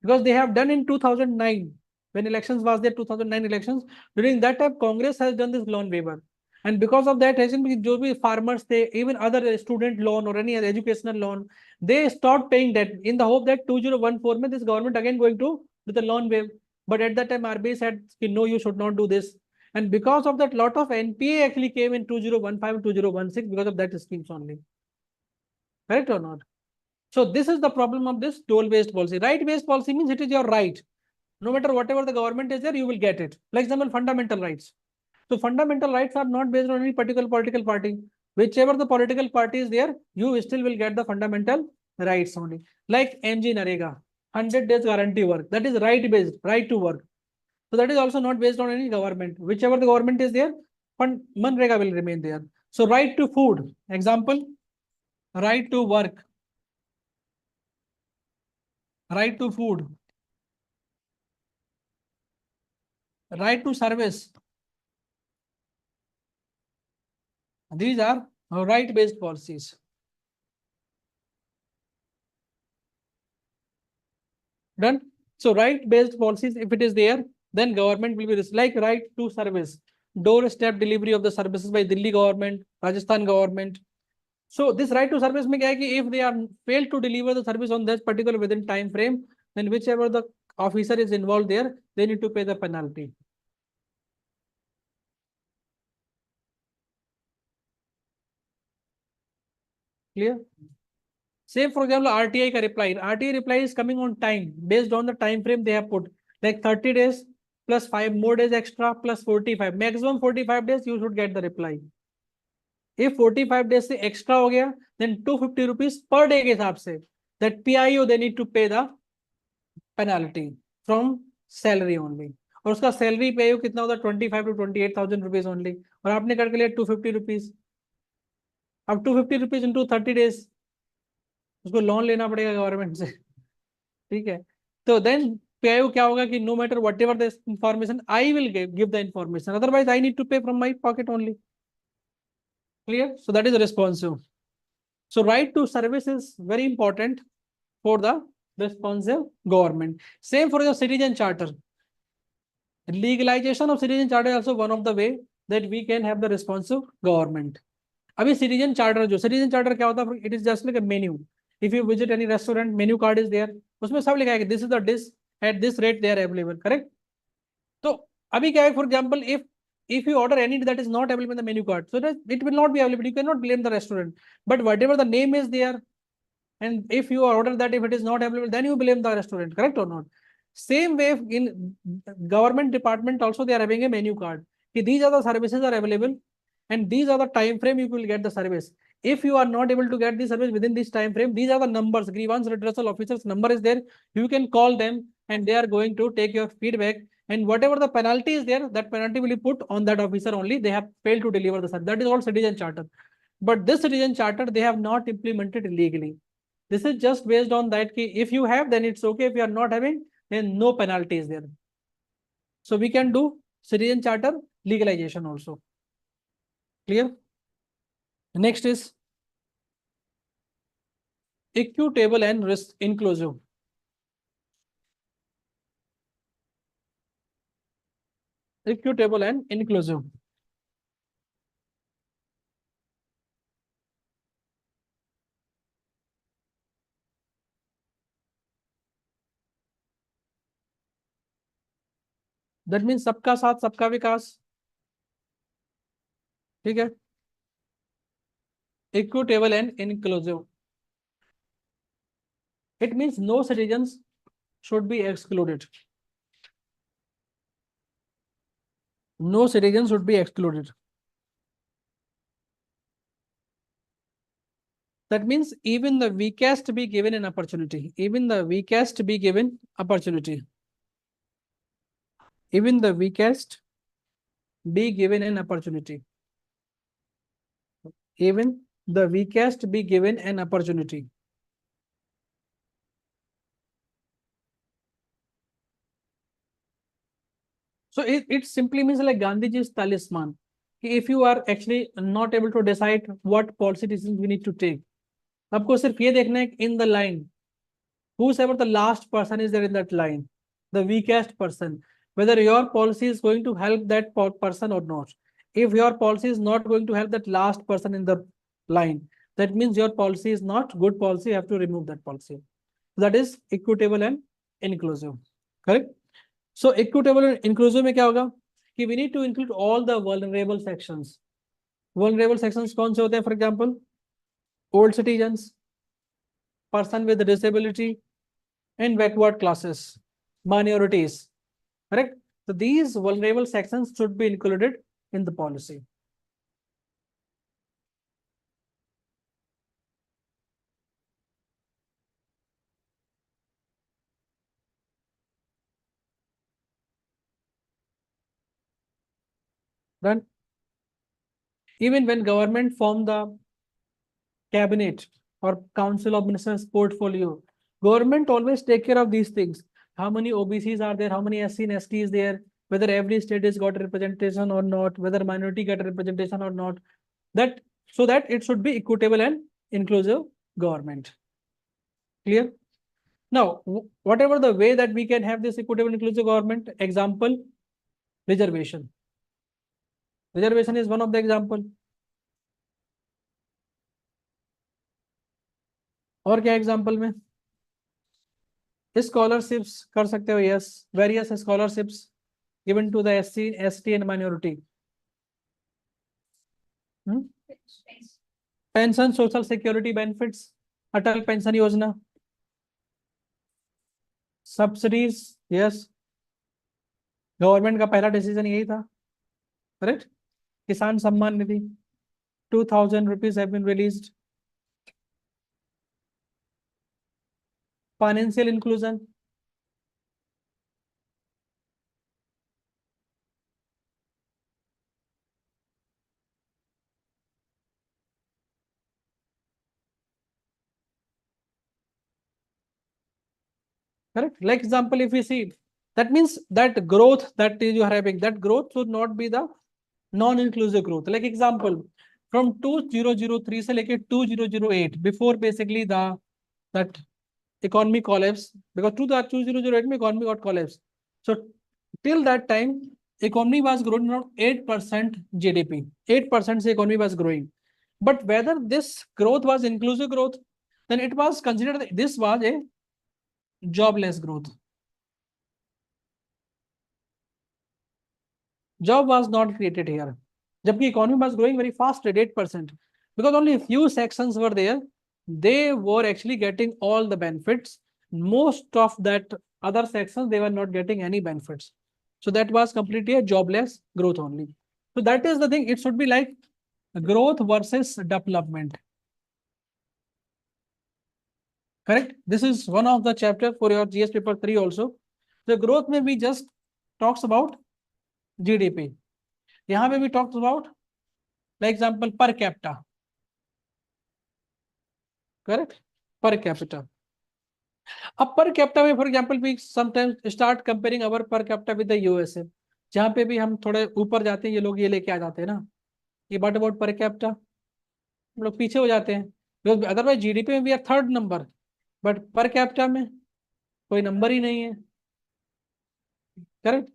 because they have done in 2009 when elections was there, 2009 elections. During that time, Congress has done this loan waiver, and because of that, जो भी farmers थे, even other student loan or any other educational loan, they stopped paying debt in the hope that 2014 में this government again going to do the loan waiver. But at that time, RBI said no, you should not do this. And because of that, lot of NPA actually came in 2015, 2016 because of that schemes only. Correct or not? So this is the problem of this dole-based policy. Right-based policy means it is your right. No matter whatever the government is there, you will get it. Like example, fundamental rights. So fundamental rights are not based on any particular political party. Whichever the political party is there, you still will get the fundamental rights only. Like MG Narega, 100 days guarantee work. That is right-based, right to work. So that is also not based on any government. Whichever the government is there, Manrega will remain there. So right to food, example, right to work, right to food, right to service. These are right-based policies. Done. So right-based policies, if it is there, then government will be this, like right to service, doorstep delivery of the services by Delhi government, Rajasthan government. So this right to service में क्या है कि if they are failed to deliver the service on that particular within time frame, then whichever the officer is involved there, they need to pay the penalty. Clear? Say for example, RTI ka reply. RTI reply is coming on time based on the time frame they have put. Like 30 days plus 5 more days extra plus 45. Maximum 45 days you should get the reply. If 45 days से extra हो गया, then 250 rupees per day के हिसाब से that PIO they need to pay the penalty from salary only. और उसका salary PIO कितना होता है 25 to 28,000 rupees only. और आपने कर लिया 250 rupees. अब 250 rupees into 30 days उसको लोन लेना पड़ेगा गवर्नमेंट से. ठीक है. तो देन PIO क्या होगा कि no matter what ever the information I will give the information, otherwise I need to pay from my pocket only. Clear? So that is responsive. So right to service is very important for the responsive government. Same for the citizen charter. Legalization of citizen charter is also one of the way that we can have the responsive government. अभी citizen charter जो citizen charter क्या होता है? It is just like a menu. If you visit any restaurant, menu card is there. उसमें सब लिखा है कि this is the dish at this rate they are available. Correct? तो अभी क्या है? For example, if you order any that is not available in the menu card, so that it will not be available. You cannot blame the restaurant. But whatever the name is there, and if you order that, if it is not available, then you blame the restaurant. Correct or not? Same way in government department also they are having a menu card. These are the services are available, and these are the time frame you will get the service. If you are not able to get the service within this time frame, these are the numbers. Grievance redressal officers number is there. You can call them, and they are going to take your feedback. And whatever the penalty is there, that penalty will be put on that officer only. They have failed to deliver the service. That is all citizen charter. But this citizen charter they have not implemented illegally. This is just based on that if you have, then it's okay. If you are not having, then no penalty is there. So we can do citizen charter legalization also. Clear? Next is equitable and risk inclusive. Equitable and inclusive. That means सबका साथ सबका विकास. ठीक है. Equitable and inclusive. It means no citizens should be excluded. No citizens should be excluded. That means even the weakest be given an opportunity. Even the weakest be given opportunity. Even the weakest be given an opportunity. Even the weakest be given an opportunity. So it simply means like Gandhiji's talisman. If you are actually not able to decide what policy decisions we need to take, आपको सिर्फ ये देखना है in the line, whosoever the last person is there in that line, the weakest person, whether your policy is going to help that person or not. If your policy is not going to help that last person in the line, that means your policy is not good policy. You have to remove that policy. That is equitable and inclusive. Correct? So equitable and inclusive में क्या होगा कि we need to include all the vulnerable sections. Vulnerable sections कौन से होते हैं? For example, old citizens, person with disability, and backward classes, minorities. Correct? So these vulnerable sections should be included in the policy. Then, even when government form the cabinet or council of ministers portfolio, government always take care of these things. How many OBCs are there? How many SC and ST is there? Whether every state has got representation or not? Whether minority get representation or not? That so that it should be equitable and inclusive government. Clear? Now, whatever the way that we can have this equitable and inclusive government, example, reservation. Reservation is one of the example. और क्या example में scholarships कर सकते हो, yes, various scholarships given to the SC ST and minority, pension social security benefits, Atal pension Yojana, subsidies, yes, government का पहला decision यही था, correct. Kisan Samman Nidhi, 2000 rupees have been released, financial inclusion, correct. Like example, if we see, that means that growth that you are having, that growth should not be the non-inclusive growth. Like example, from 2003 से लेके 2008, before basically the that economy collapse, because to the 2008 में economy got collapse. So till that time, economy was growing around 8% GDP. 8% से economy was growing. But whether this growth was inclusive growth, then it was considered that this was a jobless growth. Job was not created here. Jabki economy was growing very fast at 8%. Because only a few sections were there. They were actually getting all the benefits. Most of that other sections, they were not getting any benefits. So that was completely a jobless growth only. So that is the thing. It should be like growth versus development. Correct? This is one of the chapter for your GS paper 3 also. The growth may be just talks about GDP. यहाँ पे भी talks about, like example, per capita. Correct? Per capita. अब पर capita में for example भी sometimes start comparing our per capita with the USA, जहाँ पे भी हम थोड़े ऊपर जाते हैं ये लोग ये लेके आ जाते हैं ना, ये बट अबाउट पर कैपिटा हम लोग पीछे हो जाते हैं, बिकॉज अदरवाइज जीडीपी में भी are third number, but per capita में कोई नंबर ही नहीं है, correct.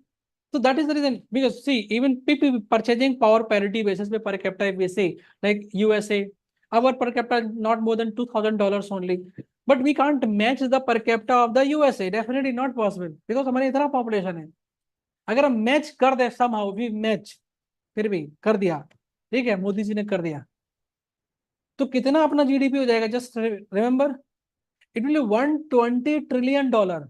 So that is the reason, because see, even people purchasing power parity basis पे per capita, if we say like USA, our per capita not more than $2,000 only, but we can't match the per capita of the USA. Definitely not possible, because हमारे इतना population है। अगर हम match कर दे somehow, we match, फिर भी कर दिया, ठीक है, मोदी जी ने कर दिया, तो कितना अपना जीडीपी हो जाएगा? Just remember, it will 120 trillion dollar,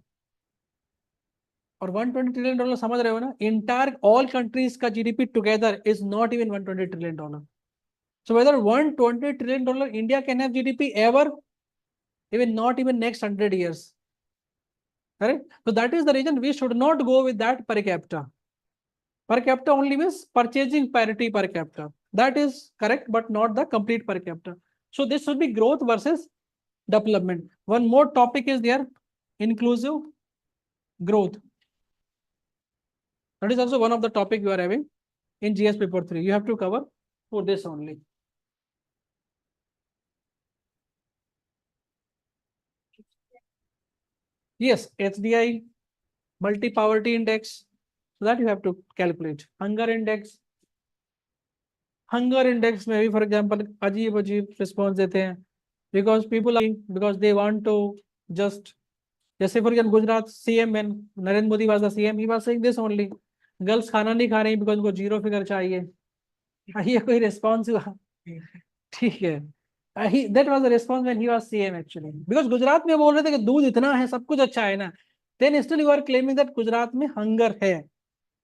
और 120 ट्रिलियन डॉलर समझ रहे हो ना, इंटायर ऑल कंट्रीज का GDP together is not even 120 trillion dollar. So whether 120 trillion dollar India can have GDP ever, even not even next 100 years, correct? So that is the reason we should not go with that per capita. Per capita only means purchasing parity per capita, that is correct, but not the complete per capita. So this should be growth versus development. One more topic is there, inclusive growth. That is also one of the topic you are having in GS paper 3. You have to cover for this only. Yes, HDI, multi-poverty index, so that you have to calculate. Hunger index. Hunger index में भी for example अजीब अजीब response देते हैं, because people are, because they want to just, जैसे for example Gujarat CM when Narendra Modi was the CM, he was saying this only, girls खाना नहीं खा रही because उनको जीरो फिगर चाहिए। ये कोई रिस्पॉन्स हुआ? ठीक है, that was the response when he was CM actually, because Gujarat में बोल रहे थे कि दूध इतना है, सब कुछ अच्छा है ना, then still you are claiming that Gujarat में हंगर है।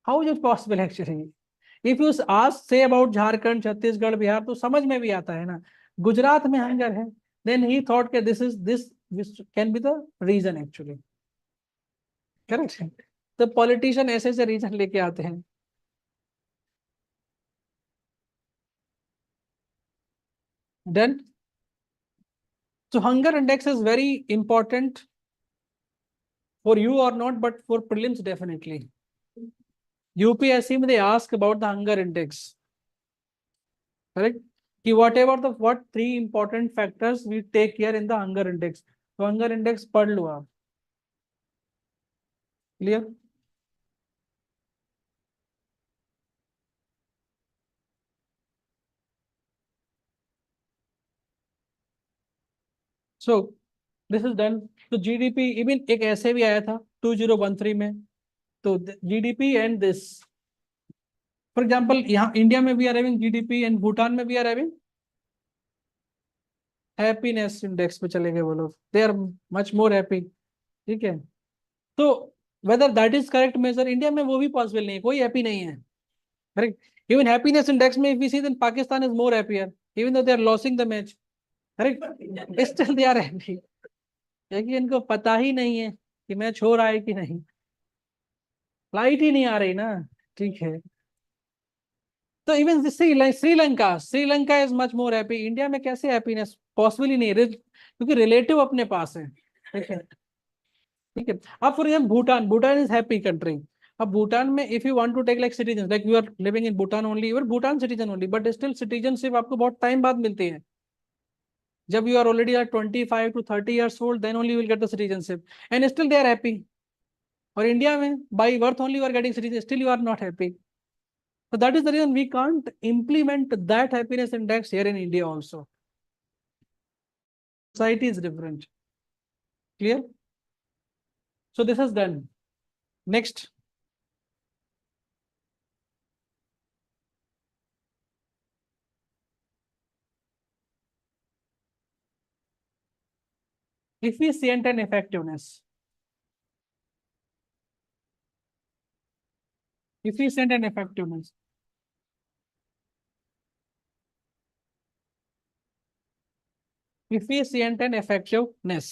How is it possible actually? If you ask say about Jharkhand, Chhattisgarh, Bihar, तो समझ में भी आता है ना, गुजरात में हंगर है, then he thought that this can be the reason actually, correct? तो पॉलिटिशियन ऐसे ऐसे रीजन लेके आते हैं। Then so hunger index is very important for you or not, but for prelims definitely. UPSC they ask about the hunger index, correct? कि whatever the what 3 important factors we take here in the hunger index. तो hunger index पढ़ लो आप, clear? So this is done. तो GDP even एक ऐसे भी आया था 2013 में, तो GDP and this, for example यहाँ इंडिया में we are having GDP and Bhutan में we are having happiness index पे चले गए वो लोग, they are much more happy. ठीक है, तो whether that is correct measure, India में वो भी पॉसिबल नहीं है, कोई हैप्पी नहीं है। करेक्ट, इवन हैप्पीनेस इंडेक्स में if we see then Pakistan is more happier even though they are losing the match. Correct, still they are happy, क्योंकि इनको पता ही नहीं है कि मैच हो रहा है कि नहीं, फ्लाइट ही नहीं आ रही ना। ठीक है, तो even Sri Lanka is much more happy, India में कैसे हैप्पीनेस पॉसिबल ही नहीं है, क्योंकि रिलेटिव अपने पास है। ठीक है, ठीक है। अब for example Bhutan, Bhutan is happy country. अब भूटान में if you want to take like citizen, like you are living in Bhutan only, you are Bhutan citizen only, but still citizenship आपको बहुत टाइम बाद मिलती है। जब you are already 25 to 30 years old, then only you will get the citizenship, and still they are happy. और India में by birth only you are getting citizen, still you are not happy. So that is the reason we can't implement that happiness index here in India also. Society is different. Clear? So this is done. Next. Efficient and effectiveness. Efficient and effectiveness. Efficient and effectiveness.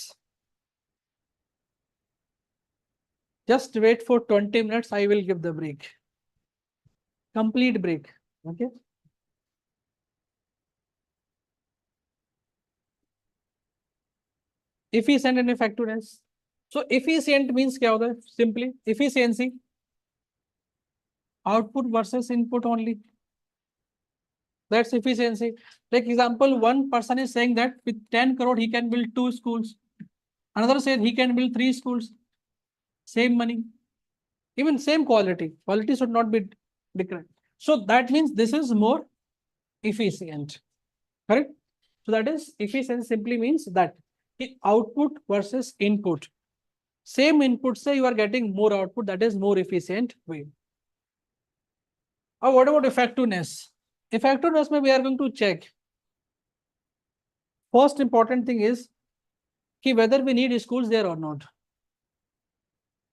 Just wait for 20 minutes. I will give the break. Complete break. Okay. Efficient and effectiveness. So efficient means क्या होता है? Simply efficiency. Output versus input only. That's efficiency. Like example, one person is saying that with 10 crore he can build 2 schools. Another says he can build 3 schools. Same money, even same quality. Quality should not be different. So that means this is more efficient. Correct? So that is efficiency simply means that the output versus input. Same input say you are getting more output, that is more efficient way. What about effectiveness? Effectiveness we are going to check. First important thing is कि whether we need schools there or not.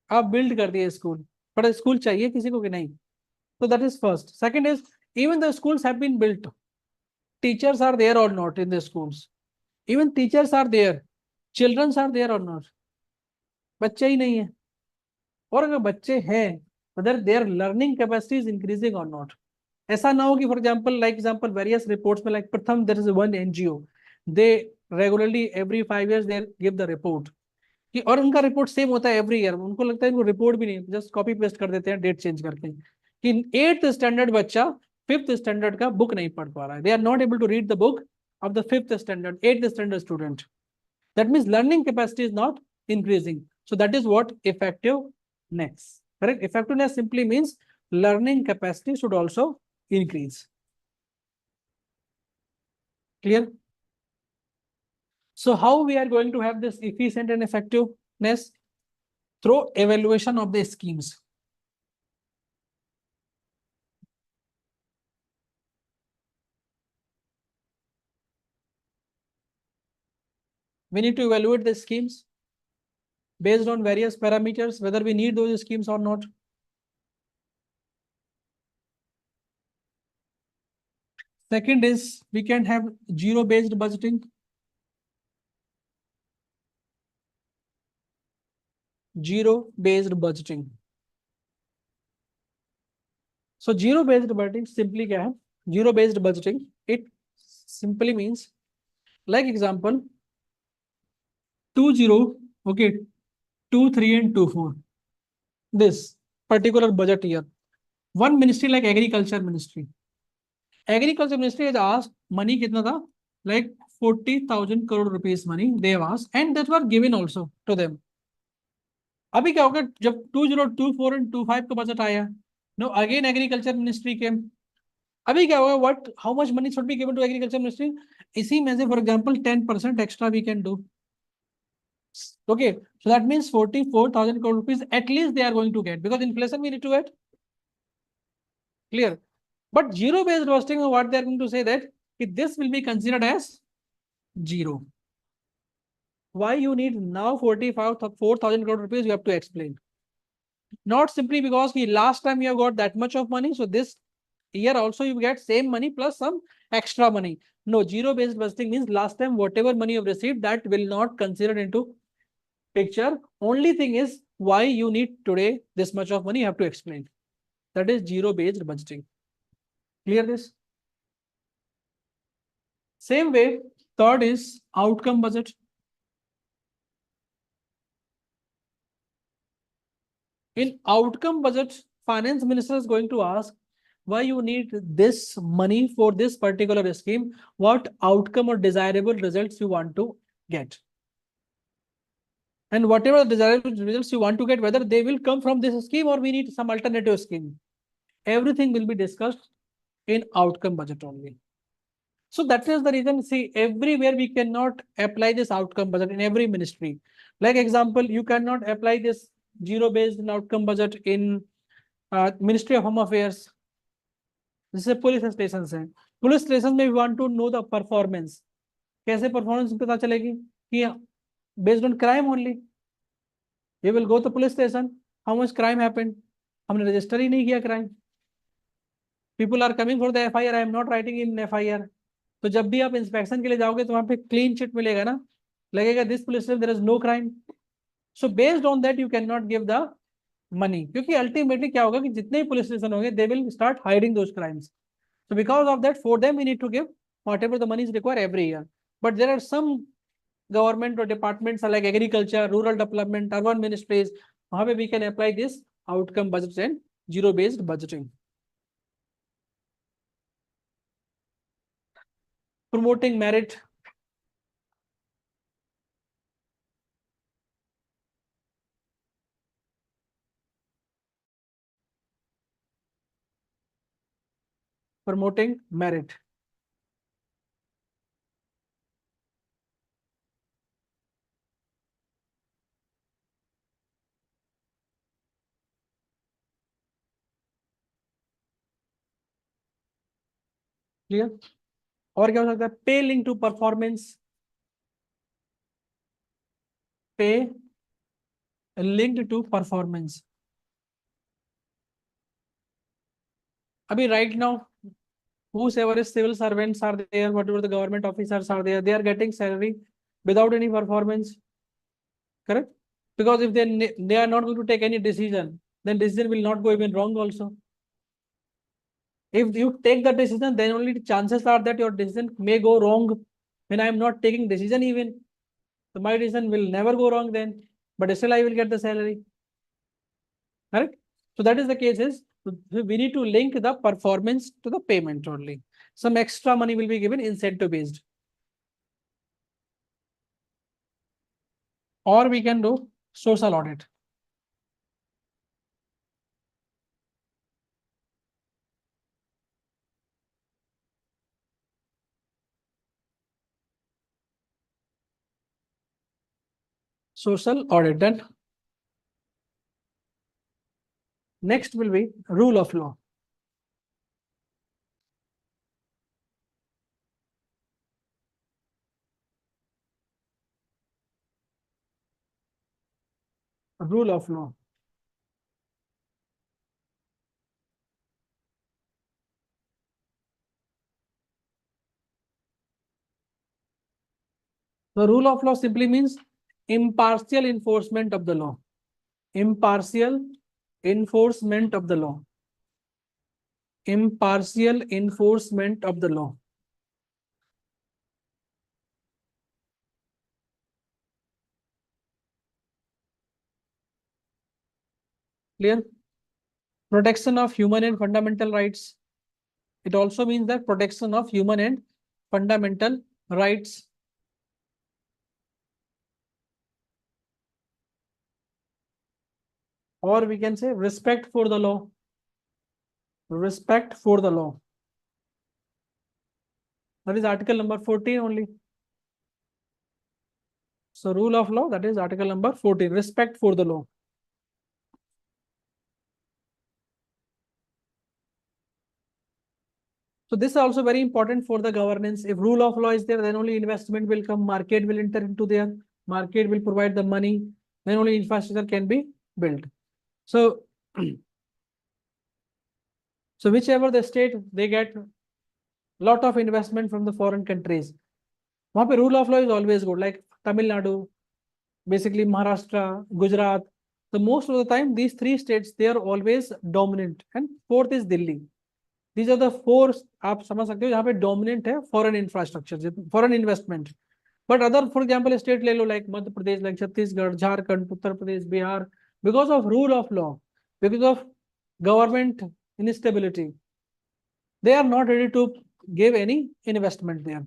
आप build कर दिए school, पर school चाहिए किसी को कि नहीं, तो that is first. Second is even the schools have been built, teachers are there or not in the schools, even teachers are there, children are there or not, बच्चे ही नहीं है, और अगर बच्चे हैं whether their learning capacity is increasing or not. ऐसा ना हो कि for example like example various reports में like Pratham there is one NGO, they regularly every 5 years they give the report कि, और उनका रिपोर्ट सेम होता है एवरी ईयर, उनको लगता है इनको रिपोर्ट भी नहीं, जस्ट कॉपी पेस्ट कर देते हैं डेट चेंज करके, कि 8th स्टैंडर्ड बच्चा 5th स्टैंडर्ड का बुक नहीं पढ़ पा रहा है, they are not able to read the book of the 5th standard 8th standard student, that means learning capacity is not increasing. So that is what effectiveness. Correct, effectiveness simply means learning capacity should also increase. Clear? So how we are going to have this efficient and effectiveness? Through evaluation of the schemes. We need to evaluate the schemes based on various parameters, whether we need those schemes or not. Second is we can have zero-based budgeting. Zero-based budgeting. So zero-based budgeting simply क्या है? Zero-based budgeting, it simply means like example 20, okay, 23 and 24. This particular budget year, one ministry like agriculture ministry has asked money कितना था, like 40,000 crore rupees money they have asked, and that were given also to them. अभी क्या होगा जब 2024 and 25 का budget आया, know again agriculture ministry के, अभी क्या होगा, what how much money should be given to agriculture ministry, इसी में से for example 10% extra we can do, Okay, so that means 44,000 crore rupees at least they are going to get, because inflation we need to get. Clear? But zero based budgeting, what they are going to say that this will be considered as zero. Why you need now 4,000 crore rupees, you have to explain. Not simply because last time you have got that much of money, so this year also you get same money plus some extra money. No, zero based budgeting means last time whatever money you have received, that will not consider into picture. Only thing is why you need today this much of money, you have to explain. That is zero based budgeting. Clear this? Same way, third is outcome budget. In outcome budget, finance minister is going to ask why you need this money for this particular scheme, what outcome or desirable results you want to get. And whatever desirable results you want to get, whether they will come from this scheme or we need some alternative scheme. Everything will be discussed in outcome budget only. So that is the reason, see, everywhere we cannot apply this outcome budget in every ministry. Like example, you cannot apply this zero-based outcome budget in Ministry of Home Affairs. This is police station है. Police station में we want to know the performance. कैसे performance पता चलेगी कि based on crime only. We will go to police station. How much crime happened? हमने register ही नहीं किया crime. People are coming for the FIR. I am not writing in FIR. तो जब भी आप इंस्पेक्शन के लिए जाओगे तो वहां पे क्लीन चिट मिलेगा ना, लगेगा this police station there is no crime. So based on that you can not give the money, क्योंकि अल्टीमेटली क्या होगा कि जितने भी पुलिस स्टेशन होंगे they will start hiding those crimes. So because of that for them we need to give whatever the money is required every year. But there are some government or departments like agriculture, rural development, urban ministries, वहां पे we can apply this outcome budget and zero based budgeting. Promoting merit. Promoting merit. Clear? और क्या हो सकता है? पे link to performance. पे linked to performance. अभी right now whosoever is civil servants are there, whatever the government officers are there, they are getting salary without any performance. Correct? Because if they are not going to take any decision, then decision will not go even wrong also. If you take the decision, then only the chances are that your decision may go wrong. When I am not taking decision even, so my decision will never go wrong then, but still I will get the salary. Correct? So that is the case is we need to link the performance to the payment only. Some extra money will be given incentive based. Or we can do social audit. Social audit. Then next will be rule of law. Rule of law. The rule of law simply means impartial enforcement of the law. Impartial enforcement of the law. Impartial enforcement of the law. Clear? Protection of human and fundamental rights. It also means that protection of human and fundamental rights. Or we can say respect for the law. Respect for the law. That is article number 14 only. So rule of law, that is article number 14, respect for the law. So this is also very important for the governance. If rule of law is there, then only investment will come, market will enter into there, market will provide the money, then only infrastructure can be built. So, so whichever the state, they get lot of investment from the foreign countries. वहाँ पे rule of law is always good, like Tamil Nadu, basically Maharashtra, Gujarat. So most of the time, these three states, they are always dominant. And fourth is Delhi. These are the four, आप समझ सकते हो जहाँ पे dominant है foreign infrastructure, foreign investment. But other, for example, state ले लो like Madhya Pradesh, like Chhattisgarh, Jharkhand, Uttar Pradesh, Bihar, because of rule of law, because of government instability, they are not ready to give any investment there.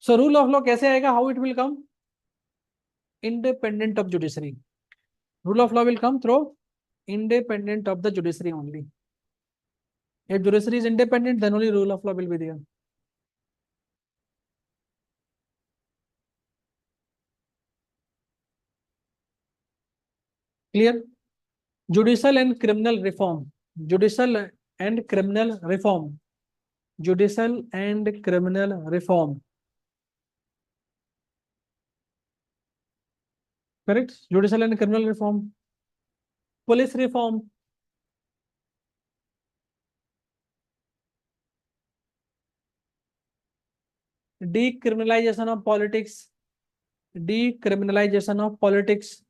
So rule of law कैसे आएगा? How it will come? Independent of judiciary. Rule of law will come through independent of the judiciary only. If judiciary is independent, then only rule of law will be there. Clear? Judicial and criminal reform. Judicial and criminal reform. Judicial and criminal reform. Correct? Judicial and criminal reform. Police reform. Decriminalization of politics. Decriminalization of politics.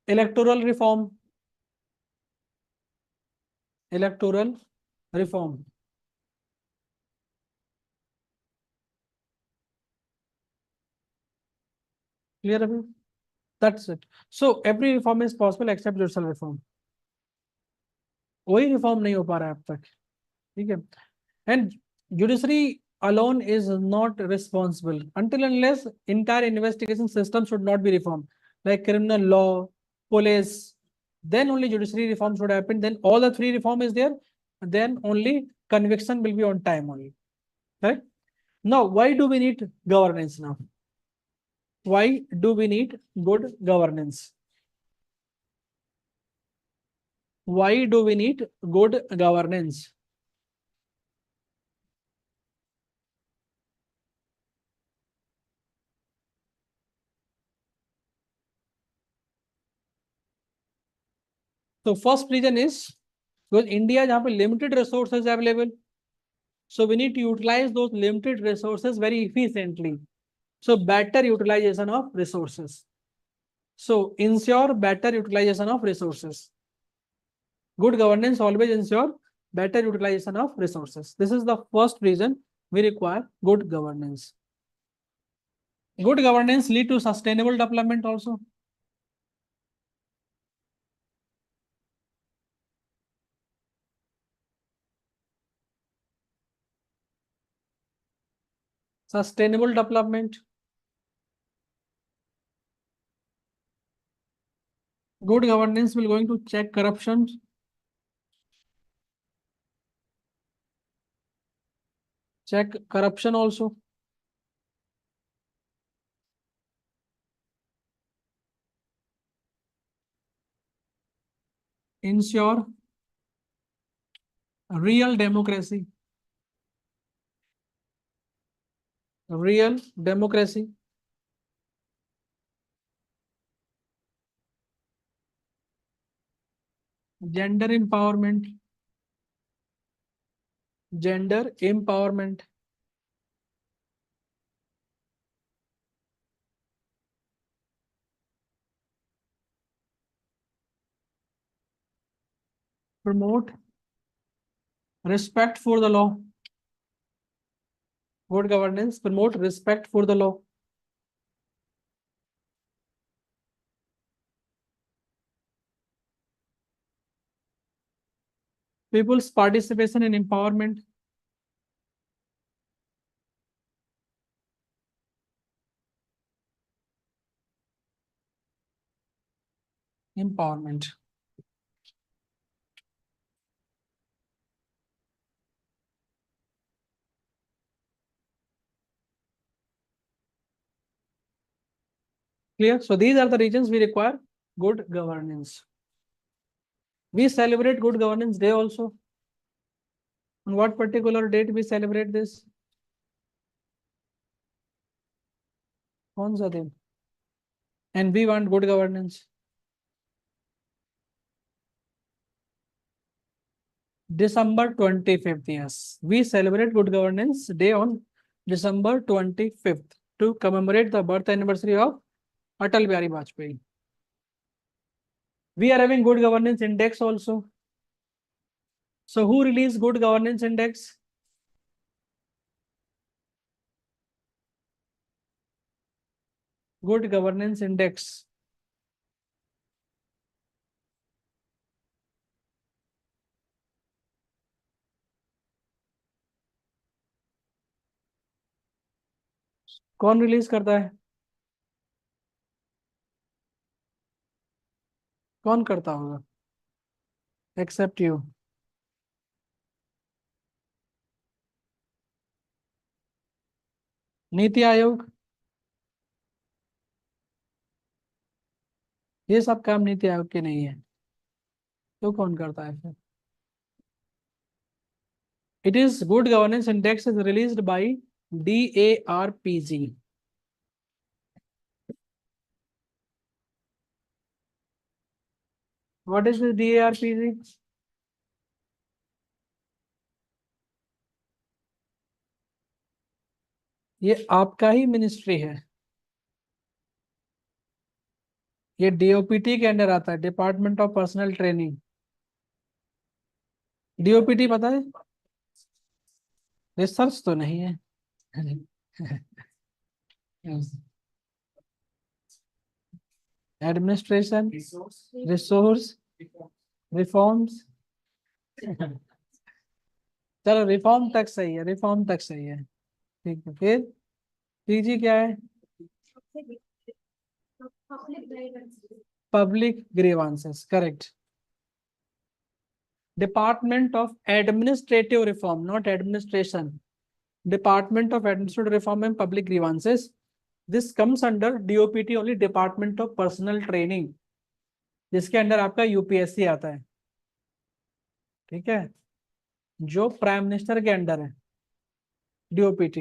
Electoral reform. Electoral reform. Clear? Abhi? That's it. So every reform is possible except judicial reform. कोई reform नहीं हो पा रहा है अब तक. ठीक है. And judiciary alone is not responsible until unless entire investigation system should not be reformed, like criminal law, police. Then only judiciary reform should happen. Then all the three reform is there. Then only conviction will be on time only. Right? Now, why do we need governance now? Why do we need good governance? Why do we need good governance? So first reason is because India जहाँ पे limited resources available, so we need to utilize those limited resources very efficiently. So better utilization of resources. So ensure better utilization of resources. Good governance always ensure better utilization of resources. This is the first reason we require good governance. Good governance lead to sustainable development also. Sustainable development. Good governance will going to check corruption. Check corruption also. Ensure real democracy. Real democracy. Gender empowerment. Gender empowerment. Promote respect for the law. Good governance promote respect for the law. People's participation in empowerment. Empowerment. Clear? So these are the regions we require good governance. We celebrate Good Governance Day also. On what particular date we celebrate this? कौन सा दिन? And we want good governance. December 25th, yes. We celebrate Good Governance Day on December 25th to commemorate the birth anniversary of Atal Bihari Vajpayee. We are having Good Governance Index also. So who released Good Governance Index? Good Governance Index. कौन release करता है? कौन करता होगा? Except you. NITI Aayog. ये सब काम नीति आयोग के नहीं है, तो कौन करता है फिर? It is Good Governance Index is released by DARPG. What is the DARPG? ये आपका ही मिनिस्ट्री है. ये DOPT के अंडर आता है, department of personal training. DOPT पता है? रिसर्च तो नहीं है. Administration, resource, reforms. चलो रिफॉर्म तक सही है, रिफॉर्म तक सही है. ठीक है, फिर PG क्या है? Public grievances. Correct. Department of Administrative Reform, not Administration. Department of Administrative Reform and Public Grievances. This comes under DOPT only, Department of Personal Training, जिसके अंडर आपका UPSC आता है. ठीक है, जो प्राइम मिनिस्टर के अंडर है DOPT.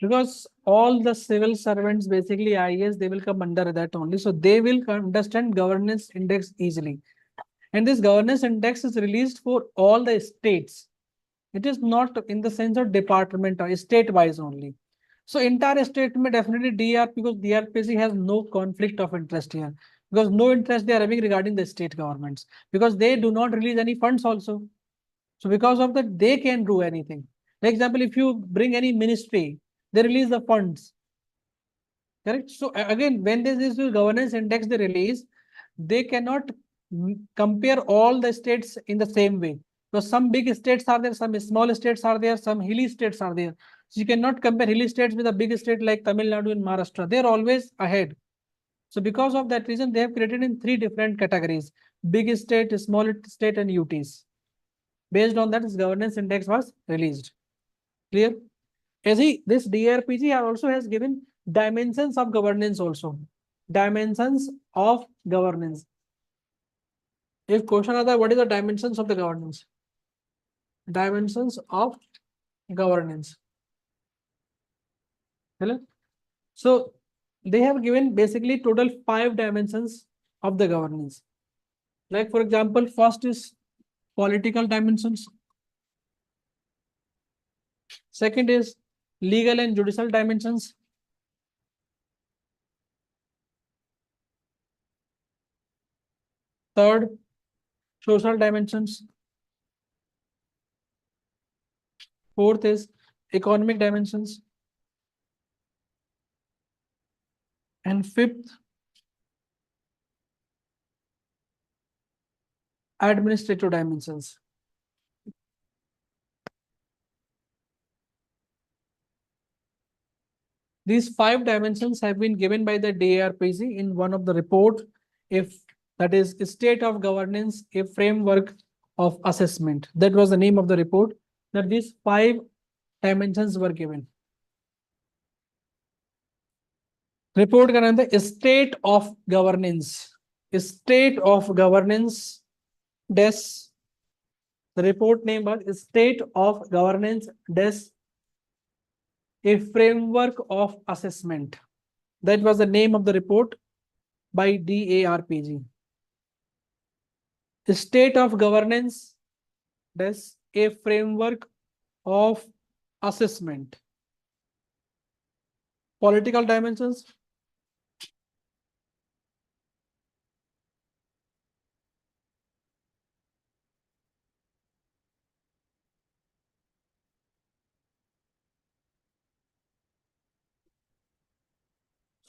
Because all the civil servants, basically IAS, they will come under that only. So they will understand governance index easily. And this governance index is released for all the states. It is not in the sense of department or state wise only. So entire state may definitely DR, because DRPC has no conflict of interest here. Because no interest they are having regarding the state governments. Because they do not release any funds also. So because of that, they can do anything. For example, if you bring any ministry, they release the funds. Correct? So again, when there is this governance index they release, they cannot compare all the states in the same way. Because some big states are there, some small states are there, some hilly states are there. So you cannot compare hilly states with a big state like Tamil Nadu and Maharashtra. They are always ahead. So because of that reason, they have created in 3 different categories: big state, small state, and UTs. Based on that, this governance index was released. Clear? As this DRPG also has given dimensions of governance also. Dimensions of governance. If question आता है, what is the dimensions of the governance? Dimensions of governance. Hello? So they have given basically total 5 dimensions of the governance. Like for example, first is political dimensions. Second is legal and judicial dimensions. Third, social dimensions. Fourth is economic dimensions. And fifth, administrative dimensions. These 5 dimensions have been given by the DARPG in one of the report, if that is state of governance, a framework of assessment. That was the name of the report, that these 5 dimensions were given. Report का नाम था state of governance. State of governance. Des. The report name was state of governance. Des. A framework of assessment. That was the name of the report by DARPG. The state of governance. Des. A framework of assessment. Political dimensions.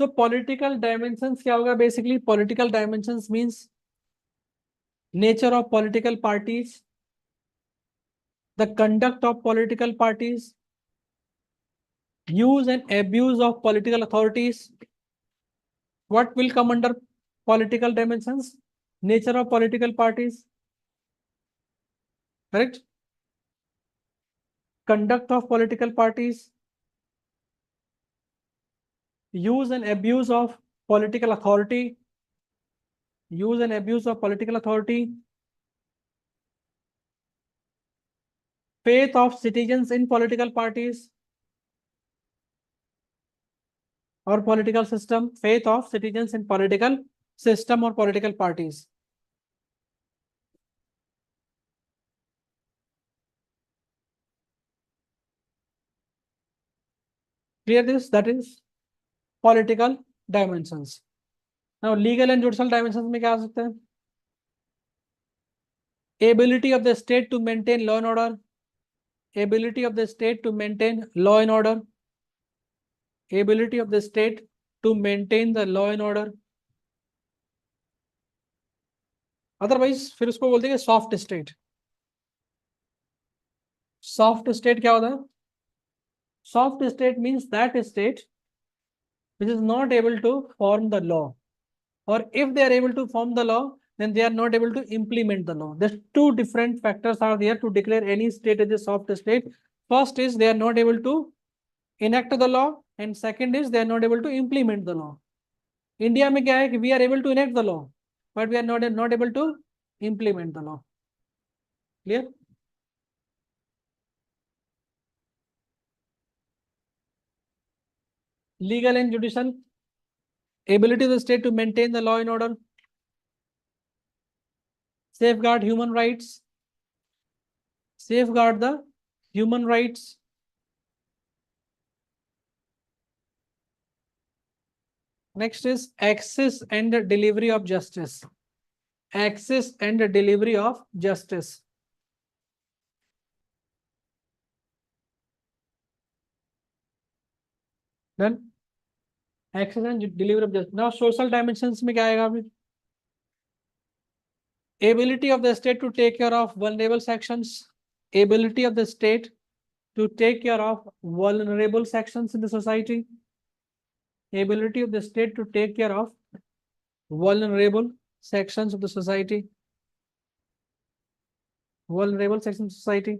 So political dimensions क्या होगा? Basically political dimensions means nature of political parties, the conduct of political parties, use and abuse of political authorities. What will come under political dimensions? Nature of political parties, correct? Conduct of political parties, use and abuse of political authority, use and abuse of political authority, faith of citizens in political parties or political system, faith of citizens in political system or political parties. Clear this? That is political dimensions. Now legal and judicial dimensions में क्या आ सकते हैं? Ability of the state to maintain law and order, ability of the state to maintain law and order, ability of the state to maintain the law and order. Otherwise फिर उसको बोलते हैं soft state. Soft state क्या होता है? Soft state means that state which is not able to form the law, or if they are able to form the law, then they are not able to implement the law. There's 2 different factors are there to declare any state as a soft state. First is they are not able to enact the law, and second is they are not able to implement the law. India में क्या है कि we are able to enact the law, but we are not able to implement the law. Clear? Legal and judicial. Ability of the state to maintain the law and order, safeguard human rights, safeguard the human rights, next is access and the delivery of justice, access and the delivery of justice. Done. Access and delivery of justice. Now social dimensions में क्या आएगा अभी? Ability of the state to take care of vulnerable sections, ability of the state to take care of vulnerable sections in the society, ability of the state to take care of vulnerable sections of the society, vulnerable sections of society.